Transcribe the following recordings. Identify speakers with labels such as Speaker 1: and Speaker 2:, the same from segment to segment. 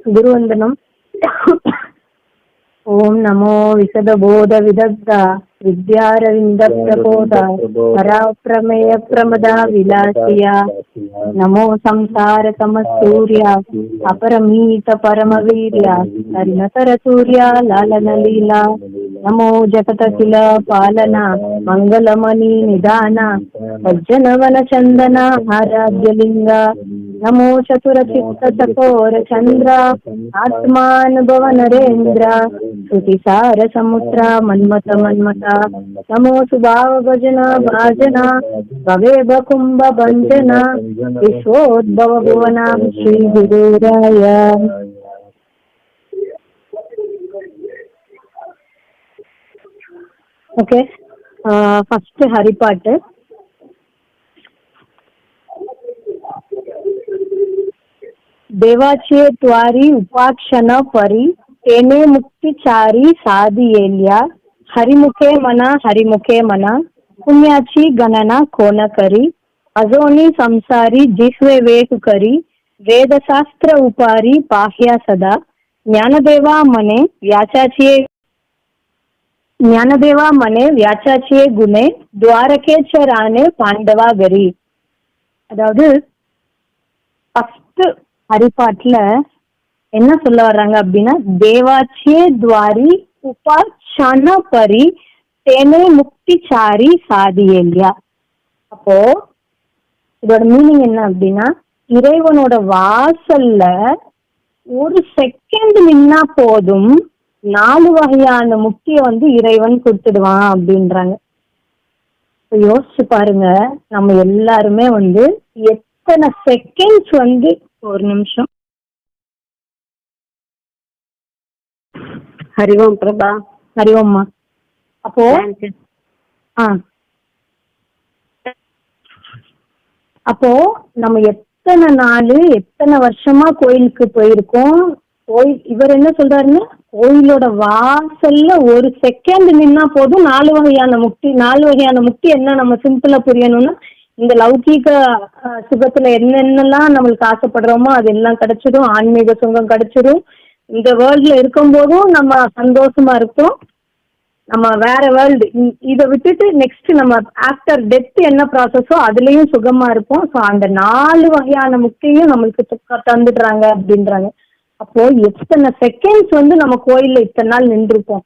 Speaker 1: गुरुवंदनम। ओम नमो विशदबोध विदग्ध विद्यारविंद प्रबोध पराप्रमेय प्रमदा विलासिया नमो संसार समसूर्या अपरमीत परमवीर्या हरिणतर सूर्या लालन लीला नमो जगतकिल पालना मंगलमणि निदाना सज्जनवन चंदना आराध्यलिंग नमो चतुरचित्त चकोर चंद्र आत्मानुभव नरेंद्र श्रुतिसार समुद्र मन्मथ मन्मथा नमो सुभाव भजन भाजना भवे बकुंभ भंजना विश्वोद्भव भुवना श्री गुरुराय। Okay, first Haripath. देवाचे त्वारी उपाक्षण परी तेने मुक्तिचारी साधियेल्या हरिमुखे मना पुण्याची गणना कोण करी अजोनी संसारी जिह्वे वेक करी वेदशास्त्र उपारी पाह्या सदा ज्ञानदेवा मने व्याचाचिये गुणे द्वारकेच राणे पांडवा गरी। அதாவது ஃபர்ஸ்ட் ஹரிபாட்ல என்ன சொல்ல வர்றாங்க அப்படின்னா, தேவாச்சியே துவாரி உபாட்சண பரி தேனே முக்திச்சாரி சாதியேல்யா. அப்போ இதோட மீனிங் என்ன அப்படின்னா, இறைவனோட வாசல்ல ஒரு செகண்ட் நின்னா போதும் 4 வகையான முக்தியை இறைவன் கொடுத்துடுவான் அப்படின்றாங்க. யோசிச்சு பாருங்க, நம்ம எல்லாருமே எத்தனை செகண்ட்ஸ் ஒரு நிமிஷம்.
Speaker 2: ஹரிஓம் பிரபா.
Speaker 1: ஹரிஓம்மா. அப்போ நம்ம எத்தனை நாள் எத்தனை வருஷமா கோயிலுக்கு போயிருக்கோம். இவர் என்ன சொல்றாருன்னு, கோயிலோட வாசல்ல ஒரு செகண்ட் நின்னா போதும் 4 வகையான முக்தி. 4 வகையான முக்தி என்ன, நம்ம சிம்பிளா புரியணும்னா, இந்த லௌகீக சுகத்துல என்னென்னலாம் நம்மளுக்கு ஆசைப்படுறோமோ அது எல்லாம் கிடைச்சிடும். ஆன்மீக சுகம் கிடைச்சிடும். இந்த வேர்ல்ட்ல இருக்கும் போதும் நம்ம சந்தோஷமா இருக்கோம். நம்ம வேற வேர்ல்டு இதை விட்டுட்டு நெக்ஸ்ட் நம்ம ஆஃப்டர் டெத் என்ன ப்ராசஸோ அதுலயும் சுகமா இருப்போம். ஸோ அந்த 4 வகையான முக்தியும் நம்மளுக்கு தந்துடுறாங்க அப்படின்றாங்க. அப்போ எத்தனை செகண்ட்ஸ் நம்ம கோயில்ல இத்தனை நாள் நின்றுருப்போம்.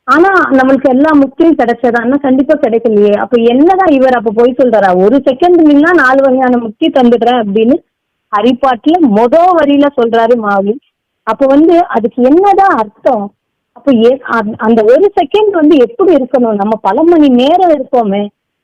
Speaker 1: ஆனா நம்மளுக்கு எல்லா முக்தியும் கிடைச்சதான்னா கண்டிப்பா கிடைக்கலையே. அப்ப என்னதான் இவர் அப்ப போய் சொல்றாரா, ஒரு செகண்ட் நின்னா 4 வகையான முக்தி தந்துடுறேன் அப்படின்னு ஹரிபாட்ல வரியில சொல்றாரு மாவுலி. அப்ப அதுக்கு என்னதான் அர்த்தம்? அப்ப அந்த ஒரு செகண்ட் எப்படி இருக்கணும்? நம்ம பல மணி நேரம் இருக்கோமே,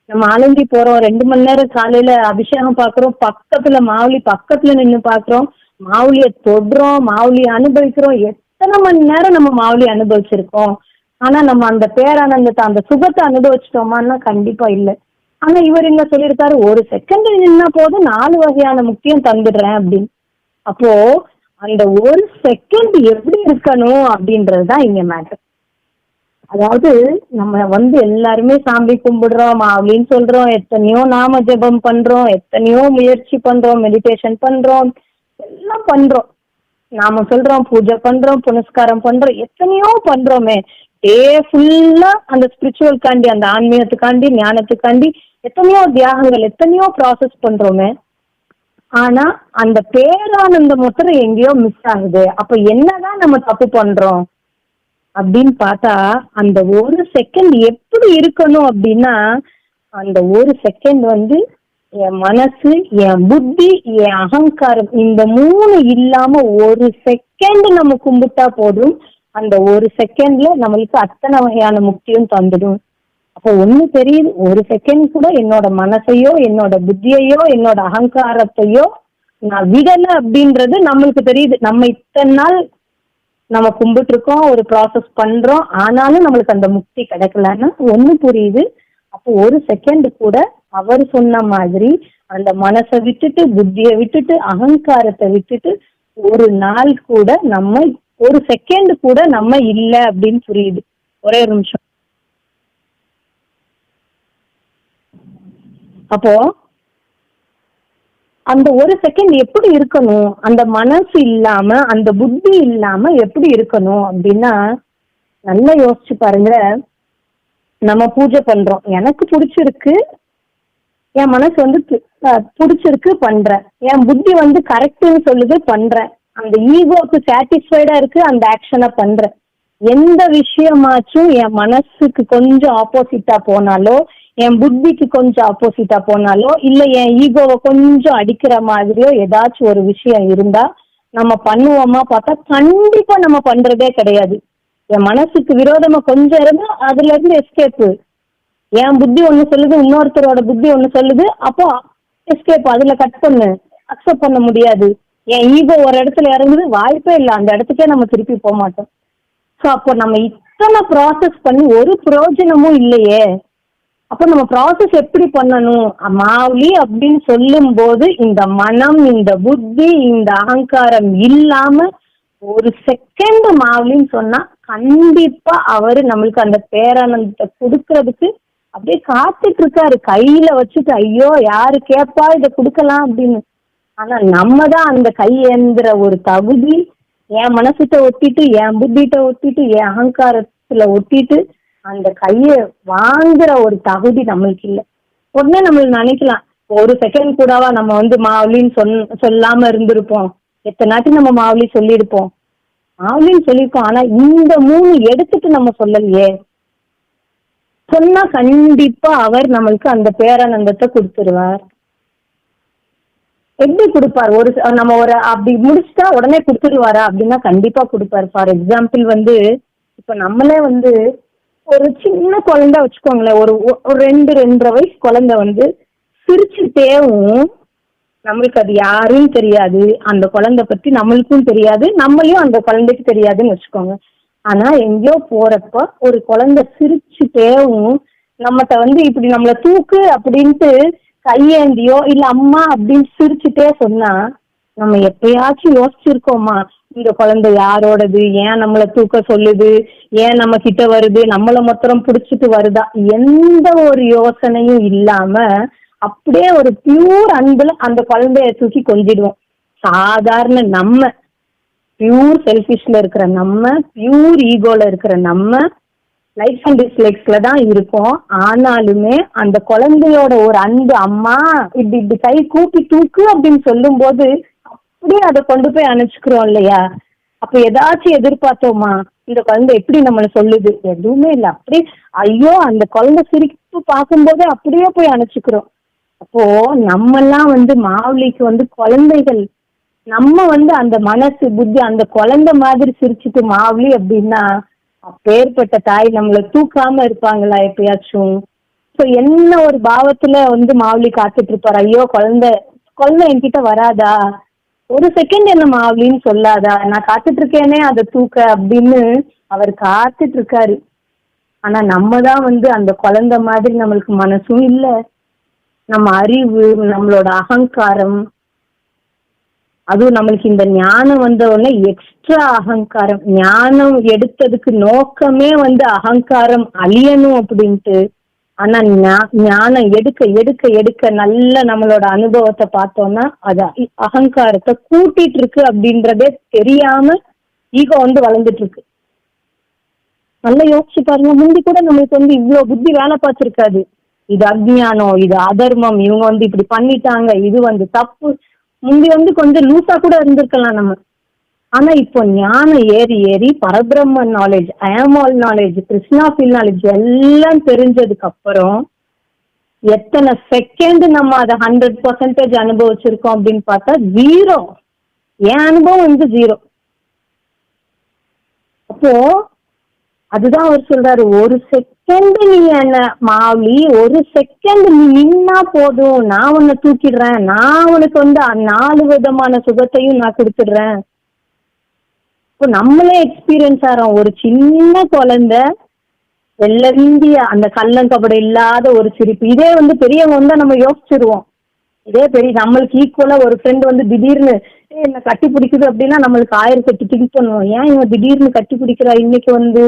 Speaker 1: நம்ம அலைஞ்சி போறோம், 2 மணி நேரம் காலையில அபிஷேகம் பாக்குறோம், பக்கத்துல மாவுலி பக்கத்துல நின்று பாக்குறோம், மாவுலிய தொடுறோம், மாவுலிய அனுபவிக்கிறோம். எத்தனை மணி நேரம் நம்ம மாவுலி அனுபவிச்சிருக்கோம். ஆனா நம்ம அந்த பேரானந்தத்தை அந்த சுகத்தை அனுபவிச்சிட்டோமான்னா கண்டிப்பா இல்லை. ஆனா இவர் என்ன சொல்லியிருக்காரு, ஒரு செகண்ட் நின்னா போதும் 4 வகையான முக்கியம் தந்துடுறேன் அப்படின்னு. அப்போ அந்த ஒரு செகண்ட் எப்படி இருக்கணும் அப்படின்றதுதான் இங்க மேட்டர். அதாவது நம்ம எல்லாருமே சாமி கும்பிடுறோம் அப்படின்னு சொல்றோம், எத்தனையோ நாம ஜெபம் பண்றோம், எத்தனையோ முயற்சி பண்றோம், மெடிடேஷன் பண்றோம், எல்லாம் பண்றோம். நாம சொல்றோம் பூஜை பண்றோம், புனஸ்காரம் பண்றோம், எத்தனையோ பண்றோமே. டே ஃபுல்லா அந்த ஸ்பிரிச்சுவல் காண்டி, அந்த ஆன்மீகத்துக்காண்டி, ஞானத்துக்காண்டி எத்தனையோ தியாகங்கள், எத்தனையோ ப்ராசஸ் பண்றோமே. ஆனா அந்த பேரானந்தம் மொத்தம் எங்கேயோ மிஸ் ஆகுது. அப்ப என்னதான் நம்ம தப்பு பண்றோம் அப்படின்னு பார்த்தா, அந்த ஒரு செகண்ட் எப்படி இருக்கணும் அப்படின்னா, அந்த ஒரு செகண்ட் என் மனசு, என் புத்தி, என் அகங்காரம், இந்த 3 இல்லாம ஒரு செகண்ட் நம்ம கும்பிட்டா போதும். அந்த ஒரு செகண்ட்ல நம்மளுக்கு அத்தனை வகையான முக்தியும் தந்துடும். அப்போ ஒண்ணு தெரியுது, ஒரு செகண்ட் கூட என்னோட மனசையோ என்னோட புத்தியையோ என்னோட அகங்காரத்தையோ நான் விடல அப்படின்றது நம்மளுக்கு தெரியுது. நம்ம இத்தனை நாள் நம்ம கும்பிட்டு இருக்கோம், ஒரு ப்ராசஸ் பண்றோம், ஆனாலும் நம்மளுக்கு அந்த முக்தி கிடைக்கலன்னா ஒண்ணு புரியுது. அப்போ ஒரு செகண்ட் கூட அவர் சொன்ன மாதிரி அந்த மனசை விட்டுட்டு, புத்தியை விட்டுட்டு, அகங்காரத்தை விட்டுட்டு ஒரு நாள் கூட நம்ம, ஒரு செகண்ட் கூட நம்ம இல்லை அப்படின்னு புரியுது. ஒரே ஒரு நிமிஷம். அப்போ அந்த ஒரு செகண்ட் எப்படி இருக்கணும், அந்த மனசு இல்லாம அந்த புத்தி இல்லாம எப்படி இருக்கணும் அப்படின்னா, நல்லா யோசிச்சு பாருங்க. நம்ம பூஜை பண்றோம், எனக்கு பிடிச்சிருக்கு, என் மனசு வந்து பிடிச்சிருக்கு பண்றேன், என் புத்தி வந்து கரெக்ட்னு சொல்லுது பண்றேன், அந்த ஈகோக்கு சாட்டிஸ்ஃபைடா இருக்கு அந்த ஆக்ஷனை பண்றேன். எந்த விஷயமாச்சும் என் மனசுக்கு கொஞ்சம் ஆப்போசிட்டா போனாலோ, என் புத்திக்கு கொஞ்சம் ஆப்போசிட்டா போனாலோ, இல்ல என் ஈகோவை கொஞ்சம் அடிக்கிற மாதிரியோ ஏதாச்சும் ஒரு விஷயம் இருந்தா நம்ம பண்ணுவோமா பார்த்தா கண்டிப்பா நம்ம பண்றதே கிடையாது. என் மனசுக்கு விரோதமா கொஞ்சம் இருந்தா அதுல இருந்து எஸ்கேப்பு. என் புத்தி ஒண்ணு சொல்லுது, இன்னொருத்தரோட புத்தி ஒண்ணு சொல்லுது, அப்போ எஸ்கேப், அதுல கட் பண்ணு, அக்செப்ட் பண்ண முடியாது. என் ஈகோ ஒரு இடத்துல இறங்குது, வாய்ப்பே இல்லை, அந்த இடத்துக்கே நம்ம திருப்பி போக மாட்டோம். ஸோ அப்போ நம்ம இத்தனை ப்ராசஸ் பண்ணி ஒரு பிரயோஜனமும் இல்லையே. அப்போ நம்ம ப்ராசஸ் எப்படி பண்ணணும்? மாவுளி அப்படின்னு சொல்லும் போது இந்த மனம், இந்த புத்தி, இந்த அகங்காரம் இல்லாம ஒரு செகண்ட் மாவுளின்னு சொன்னா கண்டிப்பா அவரு நம்மளுக்கு அந்த பேரானந்தத்தை கொடுக்கறதுக்கு அப்படியே காத்துட்டு இருக்காரு, கையில வச்சுட்டு. ஐயோ யாரு கேப்பா இதை கொடுக்கலாம் அப்படின்னு. ஆனா நம்ம தான் அந்த கையேந்திர ஒரு தகுதி என் மனசுட்ட ஒட்டிட்டு, என் புத்திட்ட ஒட்டிட்டு, என் அகங்காரத்துல ஒட்டிட்டு அந்த கைய வாங்குற ஒரு தகுதி நம்மளுக்கு இல்லை. உடனே நம்மளுக்கு நினைக்கலாம், ஒரு செகண்ட் கூடவா நம்ம வந்து மாவுளின்னு சொல்லாம இருந்திருப்போம், எத்தனை நாட்டி நம்ம மாவுளி சொல்லியிருப்போம், மாவுளின்னு சொல்லியிருப்போம். ஆனா இந்த 3 எடுத்துட்டு நம்ம சொல்லலையே. சொன்னா கண்டிப்பா அவர் நம்மளுக்கு அந்த பேரானந்தத்தை கொடுத்துருவார். எப்படி கொடுப்பார்? நம்ம ஒரு அப்படி முடிச்சுட்டா உடனே கொடுத்துருவாரா அப்படின்னா கண்டிப்பா கொடுப்பாரு. ஃபார் எக்ஸாம்பிள் வந்து இப்ப நம்மளே வந்து ஒரு சின்ன குழந்தை வச்சுக்கோங்களேன், ஒரு 2-2.5 வயசு குழந்தை வந்து சிரிச்சுட்டேவும் நம்மளுக்கு அது யாரும் தெரியாது, அந்த குழந்தை பத்தி நம்மளுக்கும் தெரியாது, நம்மளையும் அந்த குழந்தைக்கு தெரியாதுன்னு வச்சுக்கோங்க. ஆனா எங்கேயோ போறப்ப ஒரு குழந்தை சிரிச்சுட்டேவும் நம்மகிட்ட வந்து இப்படி நம்மள தூக்கு அப்படின்ட்டு கையேந்தியோ இல்ல அம்மா அப்படின்னு சிரிச்சுட்டே சொன்னா நம்ம எப்பயாச்சும் யோசிச்சிருக்கோமா, இந்த குழந்தை யாரோடது, ஏன் நம்மள தூக்க சொல்லுது, ஏன் நம்ம கிட்ட வருது, நம்மள மொத்தம் பிடிச்சிட்டு வருதா, எந்த ஒரு யோசனையும் இல்லாம அப்படியே ஒரு பியூர் அன்புல அந்த குழந்தைய தூக்கி கொஞ்சிடுவோம். சாதாரண நம்ம பியூர் செல்ஃபிஷ்ல இருக்கிற நம்ம, பியூர் ஈகோல இருக்கிற நம்ம லைக்ஸ் அண்ட் டிஸ்லைக்ஸ்ல தான் இருக்கும். ஆனாலுமே அந்த குழந்தையோட ஒரு அன்பு, அம்மா இப்படி இப்படி கை கூப்பி தூக்கு அப்படின்னு சொல்லும் போது அப்படியே அதை கொண்டு போய் அணைச்சுக்கிறோம் இல்லையா. அப்ப ஏதாச்சும் எதிர்பார்த்தோமா, இந்த குழந்தை எப்படி நம்மளை சொல்லுது, எதுவுமே இல்லை. அப்படியே ஐயோ அந்த குழந்தை சிரிப்பு பார்க்கும்போதே அப்படியே போய் அணைச்சுக்கிறோம். அப்போ நம்மெல்லாம் வந்து மாவுளிக்கு வந்து குழந்தைகள், நம்ம வந்து அந்த மனசு புத்தி அந்த குழந்தை மாதிரி சிரிச்சுட்டு மாவுளி அப்படின்னா அப்பேற்பட்ட தாய் நம்மளை தூக்காம இருப்பாங்களா எப்பயாச்சும்? ஸோ என்ன ஒரு பாவத்துல வந்து மாவுளி காத்துட்டு இருப்பாரு, ஐயோ குழந்தை என்கிட்ட வராதா, ஒரு செகண்ட் என்ன மாவுளின்னு சொல்லாதா, நான் காத்துட்டு இருக்கேனே அதை தூக்க அப்படின்னு அவர் காத்துட்டு இருக்காரு. ஆனா நம்ம தான் வந்து அந்த குழந்தை மாதிரி நம்மளுக்கு மனசும் இல்லை, நம்ம அறிவு, நம்மளோட அகங்காரம், அதுவும் நம்மளுக்கு இந்த ஞானம் வந்த உடனே எக்ஸ்ட்ரா அகங்காரம். ஞானம் எடுத்ததுக்கு நோக்கமே வந்து அகங்காரம் அழியணும் அப்படின்ட்டு. ஆனா ஞானம் எடுக்க எடுக்க எடுக்க நல்ல நம்மளோட அனுபவத்தை பார்த்தோம்னா அது அகங்காரத்தை கூட்டிட்டு இருக்கு அப்படின்றதே தெரியாம ஈகோ வந்து வளர்ந்துட்டு இருக்கு. நல்லா யோசிச்சு பாருங்க, முந்தி கூட நம்மளுக்கு வந்து இவ்வளவு புத்தி வேலை பார்த்திருக்காது. இது அஜ்ஞானம், இது அதர்மம், இவங்க வந்து இப்படி பண்ணிட்டாங்க, இது வந்து தப்பு. முந்தி வந்து கொஞ்சம் லூசா கூட இருந்திருக்கலாம் நம்ம. ஆனா இப்போ ஞானம் ஏறி ஏறி பரபிரம்ம knowledge, I'm knowledge, Krishna feel knowledge எல்லாம் தெரிஞ்சதுக்கு அப்புறம் எத்தனை செகண்ட் நம்ம அதை 100% அனுபவிச்சிருக்கோம் அப்படின்னு பார்த்தா 0. என் அனுபவம் வந்து 0. அப்போ அதுதான் அவர் சொல்றாரு, ஒரு செகண்ட் நீ என்ன மாவுளி, ஒரு செகண்ட் நீ நின்னா போதும், நான் உன்னை தூக்கிடுறேன், நான் உனக்கு வந்து 4 விதமான சுகத்தையும் நான் கொடுத்துடுறேன். இப்போ நம்மளே எக்ஸ்பீரியன்ஸ் ஆகிறோம். ஒரு சின்ன குழந்தை வெள்ளந்திய அந்த கள்ளங்கபடம் இல்லாத ஒரு சிரிப்பு, இதே வந்து பெரியவங்க வந்தா நம்ம யோசிச்சிருவோம். இதே பெரிய நம்மளுக்கு ஈக்குவலா ஒரு ஃப்ரெண்ட் வந்து திடீர்னு என்ன கட்டி பிடிக்குது அப்படின்னா நம்மளுக்கு 1008 திங்க் பண்ணுவோம், ஏன் இவன் திடீர்னு கட்டி பிடிக்கிறா இன்னைக்கு வந்து,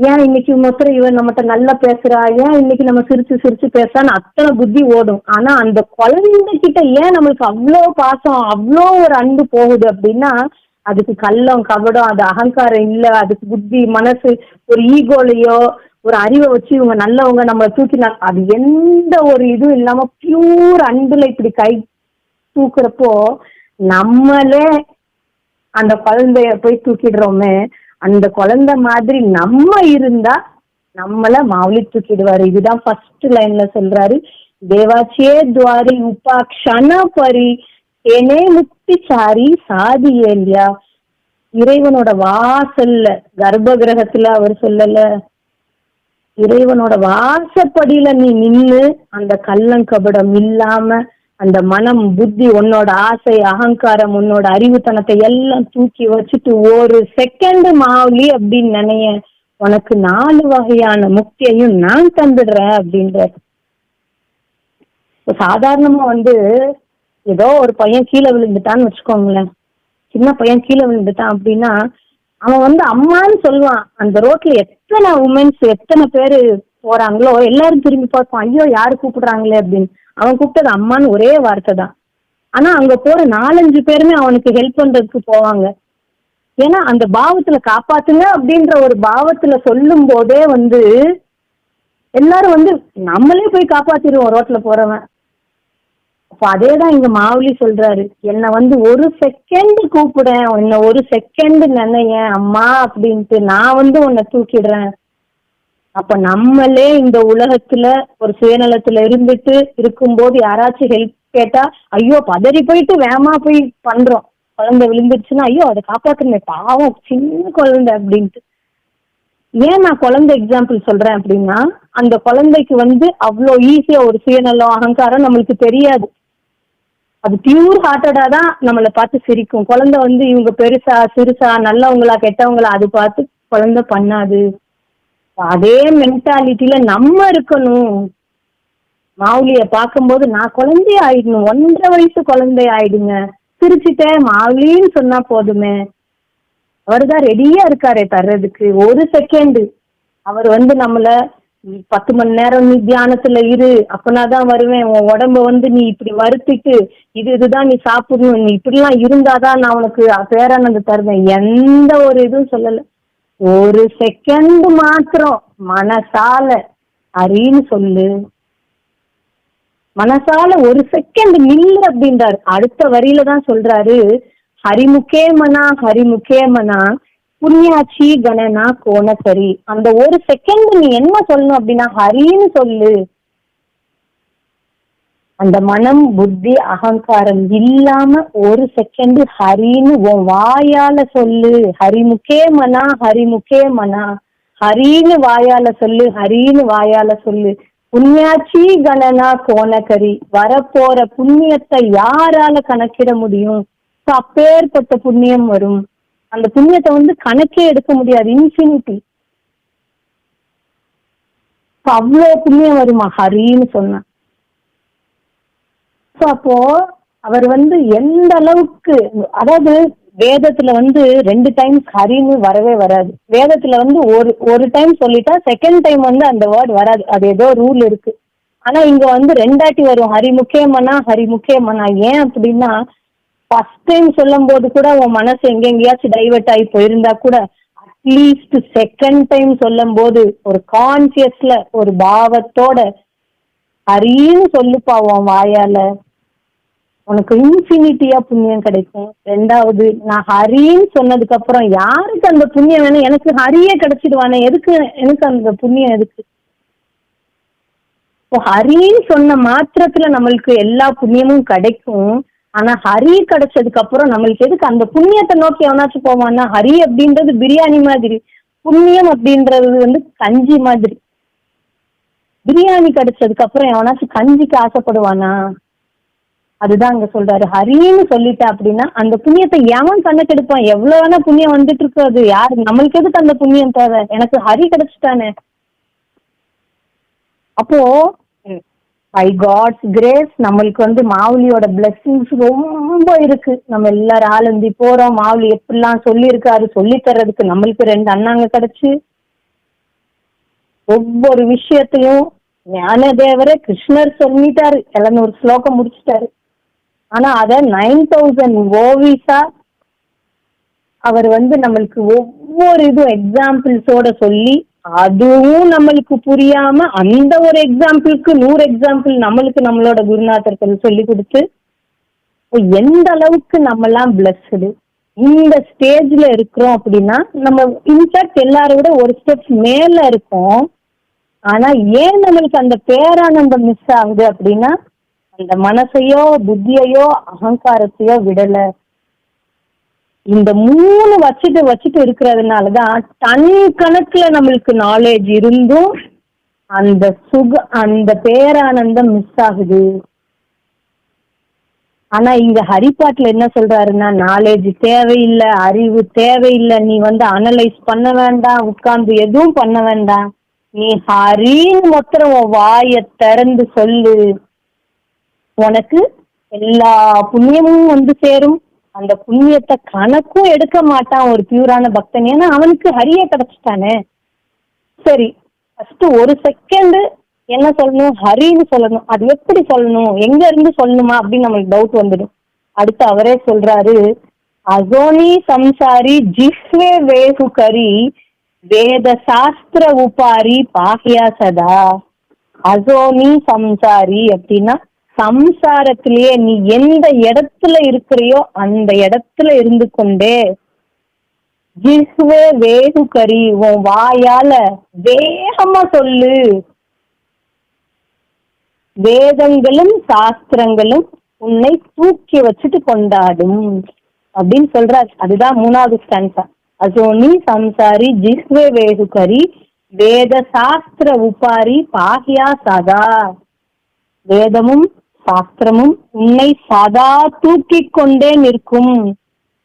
Speaker 1: ஏன் இன்னைக்கு மொத்தம் இவன் நம்மகிட்ட நல்லா பேசுறா, ஏன் இன்னைக்கு நம்ம சிரிச்சு சிரிச்சு பேசான்னு அத்தனை புத்தி ஓடும். ஆனா அந்த குழந்தைகிட்ட ஏன் நம்மளுக்கு அவ்வளோ பாசம், அவ்வளோ ஒரு அன்பு போகுது அப்படின்னா, அதுக்கு கள்ளம் கபடம், அது அகங்காரம் இல்ல, அதுக்கு புத்தி மனசு ஒரு ஈகோலையோ ஒரு அறிவை வச்சு இவங்க நல்லவங்க நம்ம தூக்கினா, அது எந்த ஒரு இதுவும் இல்லாம பியூர் அன்புல இப்படி கை தூக்குறப்போ நம்மளே அந்த குழந்தைய போய் தூக்கிடுறோமே, அந்த குழந்தை மாதிரி நம்ம இருந்தா நம்மள மாவுளி தூக்கிடுவாரு. இதுதான் ஃபர்ஸ்ட் லைன்ல சொல்றாரு. தேவாச்சியே துவாரி உப்பா க்ஷண பரி ஏனே முக்தி சாரி சாதி இல்லையா. இறைவனோட வாசல்ல கர்ப்ப கிரகத்துல அவர் சொல்லல, இறைவனோட வாசப்படியில நீ நின்னு அந்த கள்ளங்கபடம் இல்லாம அந்த மனம் புத்தி உன்னோட ஆசை அகங்காரம் உன்னோட அறிவுத்தனத்தை எல்லாம் தூக்கி வச்சுட்டு ஒரு செகண்ட் மாவுளி அப்படின்னு நினைய, உனக்கு 4 வகையான முக்தியையும் நான் தந்துடுறேன் அப்படின்ற. சாதாரணமா ஏதோ ஒரு பையன் கீழே விழுந்துட்டான்னு வச்சுக்கோங்களேன், சின்ன பையன் கீழே விழுந்துட்டான் அப்படின்னா அவன் அம்மான்னு சொல்லுவான். அந்த ரோட்ல எத்தனை உமன்ஸ் எத்தனை பேரு போறாங்களோ எல்லாரும் திரும்பி பார்ப்பான், ஐயோ யாரு கூப்பிடுறாங்களே அப்படின்னு. அவன் கூப்பிட்டது அம்மான்னு ஒரே வார்த்தை தான். ஆனா அங்க போற 4-5 பேருமே அவனுக்கு ஹெல்ப் பண்றதுக்கு போவாங்க. ஏன்னா அந்த பாவத்துல காப்பாத்துங்க அப்படின்ற ஒரு பாவத்துல சொல்லும் போதே எல்லாரும் நம்மளே போய் காப்பாத்திடுவோம் ரோட்ல போறவன். அப்ப அதேதான் இங்க மாவுளி சொல்றாரு, என்ன ஒரு செகண்ட் கூப்பிடேன், என்ன ஒரு செகண்ட் நினைய அம்மா அப்படின்ட்டு நான் உன்னை தூக்கிடுறேன். அப்ப நம்மளே இந்த உலகத்துல ஒரு சுயநலத்துல இருந்துட்டு இருக்கும்போது யாராச்சும் ஹெல்ப் கேட்டா ஐயோ பதறி போயிட்டு வேகமா போய் பண்றோம். குழந்தை விழுந்துருச்சுன்னா ஐயோ அதை காப்பாத்துறேன் பாவம் சின்ன குழந்தை அப்படின்ட்டு. ஏன் நான் குழந்தை எக்ஸாம்பிள் சொல்றேன் அப்படின்னா, அந்த குழந்தைக்கு அவ்வளோ ஈஸியா ஒரு சுயநலம் அகங்காரம் நம்மளுக்கு தெரியாது. அது பியூர் ஹார்ட்டடா தான் நம்மளை பார்த்து சிரிக்கும். குழந்தை இவங்க பெருசா சிறுசா நல்லவங்களா கெட்டவங்களா அது பார்த்து குழந்தை பண்ணாது. அதே மென்டாலிட்டியில நம்ம இருக்கணும். மாவுளிய பார்க்கும்போது நான் குழந்தைய ஆயிடணும், 1.5 வயசு குழந்தை ஆயிடுங்க, சிரிச்சுட்டேன் மாவுளின்னு சொன்னா போதுமே. அவர்தான் ரெடியா இருக்காரே தர்றதுக்கு. ஒரு செகண்ட் அவர் நம்மள 10 மணி நேரம் நீ தியானத்துல இரு அப்பனாதான் வருவேன், உன் உடம்ப நீ இப்படி வருத்திட்டு இதுதான் நீ சாப்பிடணும், நீ இப்படிலாம் இருந்தாதான் நான் உனக்கு பேரானந்த தருவேன், எந்த ஒரு இதுவும் சொல்லல. ஒரு செகண்ட் மாத்திரம் மனசால ஹரின்னு சொல்லு, மனசால ஒரு செகண்ட் நில்லு அப்படின்றாரு. அடுத்த வரியில தான் சொல்றாரு, ஹரிமுகே மனா ஹரிமுகே மனா புண்ணியாச்சி கணனா கோணக்கரி. அந்த ஒரு செகண்ட் நீ என்ன சொல்லணும் அப்படின்னா ஹரின்னு சொல்லு. அந்த மனம் புத்தி அகங்காரம் இல்லாம ஒரு செகண்ட் ஹரின்னு உன் வாயால சொல்லு. ஹரிமுகே மனா ஹரிமுகே மனா, ஹரின்னு வாயால சொல்லு, ஹரின்னு வாயால சொல்லு. புண்ணியாச்சி கணனா கோணக்கரி, வரப்போற புண்ணியத்தை யாரால கணக்கிட முடியும்? அப்பேற்பட்ட புண்ணியம் வரும். அந்த புண்ணியத்தை கணக்கே எடுக்க முடியாது, இன்ஃபினிட்டி. அவ்வளோ புண்ணியம் வருமா ஹரின்னு சொன்ன. அப்போ அவர் எந்த அளவுக்கு, அதாவது வேதத்துல 2 டைம்ஸ் ஹரின்னு வரவே வராது. வேதத்துல ஒரு டைம் சொல்லிட்டா செகண்ட் டைம் அந்த வேர்ட் வராது, அது ஏதோ ரூல் இருக்கு. ஆனா இங்க 2 வாட்டி வரும், ஹரிமுகே மனா ஹரிமுகே மனா. ஏன் அப்படின்னா ஃபர்ஸ்ட் டைம் சொல்லும் போது கூட உன் மனசு எங்கெங்கயாச்சும் டைவர்ட் ஆகி போயிருந்தா கூட அட்லீஸ்ட் செகண்ட் டைம் சொல்லும் போது ஒரு கான்சியஸ்ல ஒரு பாவத்தோட ஹரின்னு சொல்லுப்பா உன் வாயால, உனக்கு இன்ஃபினிட்டியா புண்ணியம் கிடைக்கும். 2வது, நான் ஹரின்னு சொன்னதுக்கு அப்புறம் யாருக்கு அந்த புண்ணியம் வேணும்? எனக்கு ஹரியே கிடைச்சிடுவானே, எதுக்கு எனக்கு அந்த புண்ணியம் எதுக்கு? இப்போ ஹரின்னு சொன்ன மாத்திரத்துல நம்மளுக்கு எல்லா புண்ணியமும் கிடைக்கும். ஆனா ஹரி கிடைச்சதுக்கு அப்புறம் நம்மளுக்கு எதுக்கு அந்த புண்ணியத்தை நோக்கி எவனாச்சும் போவான்னா? ஹரி அப்படின்றது பிரியாணி மாதிரி, புண்ணியம் அப்படின்றது கஞ்சி மாதிரி. பிரியாணி கிடைச்சதுக்கு அப்புறம் எவனாச்சும் கஞ்சிக்கு ஆசைப்படுவானா? அதுதான் அங்க சொல்றாரு, ஹரின்னு சொல்லிட்ட அப்படின்னா அந்த புண்ணியத்தை எவன் கணக்கெடுப்பான்? எவ்வளவு வேணா புண்ணியம் இருக்கு, அது யாரு நம்மளுக்கு எதுக்கு அந்த புண்ணியம் தேவை? எனக்கு ஹரி கிடைச்சிட்டானே. அப்போ பை காட்ஸ் கிரேஸ் நம்மளுக்கு மாவுளியோட பிளெஸிங்ஸ் ரொம்ப இருக்கு. நம்ம எல்லாரும் ஆளுந்தி போறோம், மாவுளி எப்படிலாம் சொல்லியிருக்காரு சொல்லி தர்றதுக்கு. நம்மளுக்கு 2 அண்ணாங்க கிடைச்சு ஒவ்வொரு விஷயத்தையும் ஞானதேவரே கிருஷ்ணர் சொல்லிட்டாரு, 700 ஸ்லோகம் முடிச்சிட்டாரு. ஆனா அத 9000 ஓவிஸா அவர் நம்மளுக்கு ஒவ்வொரு இதுவும் எக்ஸாம்பிள்ஸோட சொல்லி, அதுவும் நம்மளுக்கு புரியாம அந்த ஒரு எக்ஸாம்பிளுக்கு 100 எக்ஸாம்பிள் நம்மளுக்கு நம்மளோட குருநாதர்கள் சொல்லி கொடுத்து எந்த அளவுக்கு நம்மலாம் பிளஸ்டு இந்த ஸ்டேஜ்ல இருக்கிறோம் அப்படின்னா, நம்ம இன்ஃபேக்ட் எல்லாரை விட ஒரு ஸ்டெப் மேல இருக்கோம். ஆனா ஏன் நம்மளுக்கு அந்த பேரானந்தம் மிஸ் ஆகுது அப்படின்னா, அந்த மனசையோ புத்தியையோ அகங்காரத்தையோ விடல. இந்த 3 வச்சுட்டு இருக்கிறதுனாலதான் டன் கணக்குல நம்மளுக்கு நாலேஜ் இருந்தும் அந்த பேரானந்தம் மிஸ் ஆகுது. ஆனா இங்க ஹரிபாட்ல என்ன சொல்றாருன்னா, நாலேஜ் தேவையில்லை, அறிவு தேவையில்லை, நீ அனலைஸ் பண்ண வேண்டாம், உட்கார்ந்து எதுவும் பண்ண வேண்டாம், நீ ஹரின்னு மொத்தம் வாய திறந்து சொல்லு, உனக்கு எல்லா புண்ணியமும் சேரும். அந்த புண்ணியத்தை கணக்கும் எடுக்க மாட்டான் ஒரு பியூரான பக்தன், ஏன்னா அவனுக்கு ஹரியே கிடைச்சிட்டானே. சரி, ஃபர்ஸ்ட் ஒரு செகண்ட் என்ன சொல்லணும், ஹரின்னு சொல்லணும். அது எப்படி சொல்லணும், எங்க இருந்து சொல்லணுமா அப்படின்னு நம்மளுக்கு டவுட் வந்துடும். அடுத்து அவரே சொல்றாரு, அசோனி சம்சாரி ஜிஹ்வே வேகு கரி வேத சாஸ்திர உபாரி பாஹ்யா சதா. அசோனி சம்சாரி அப்படின்னா சம்சாரத்திலேயே நீ எந்த இடத்துல இருக்கிறியோ அந்த இடத்துல இருந்து கொண்டே, ஜிஹ்வே வேகு கரி உன் வாயால வேகமா சொல்லு, வேதங்களும் சாஸ்திரங்களும் உன்னை தூக்கி வச்சுட்டு கொண்டாடும் அப்படின்னு சொல்றாரு. அதுதான் 3வது ஸ்டான்ஸா. அசோனி சம்சாரி ஜிஹ்வே வேகு கரி வேத சாஸ்திர உபாரி பாஹ்யா சதா. வேதமும் சாஸ்திரமும் உன்னை சதா தூக்கி கொண்டே நிற்கும்.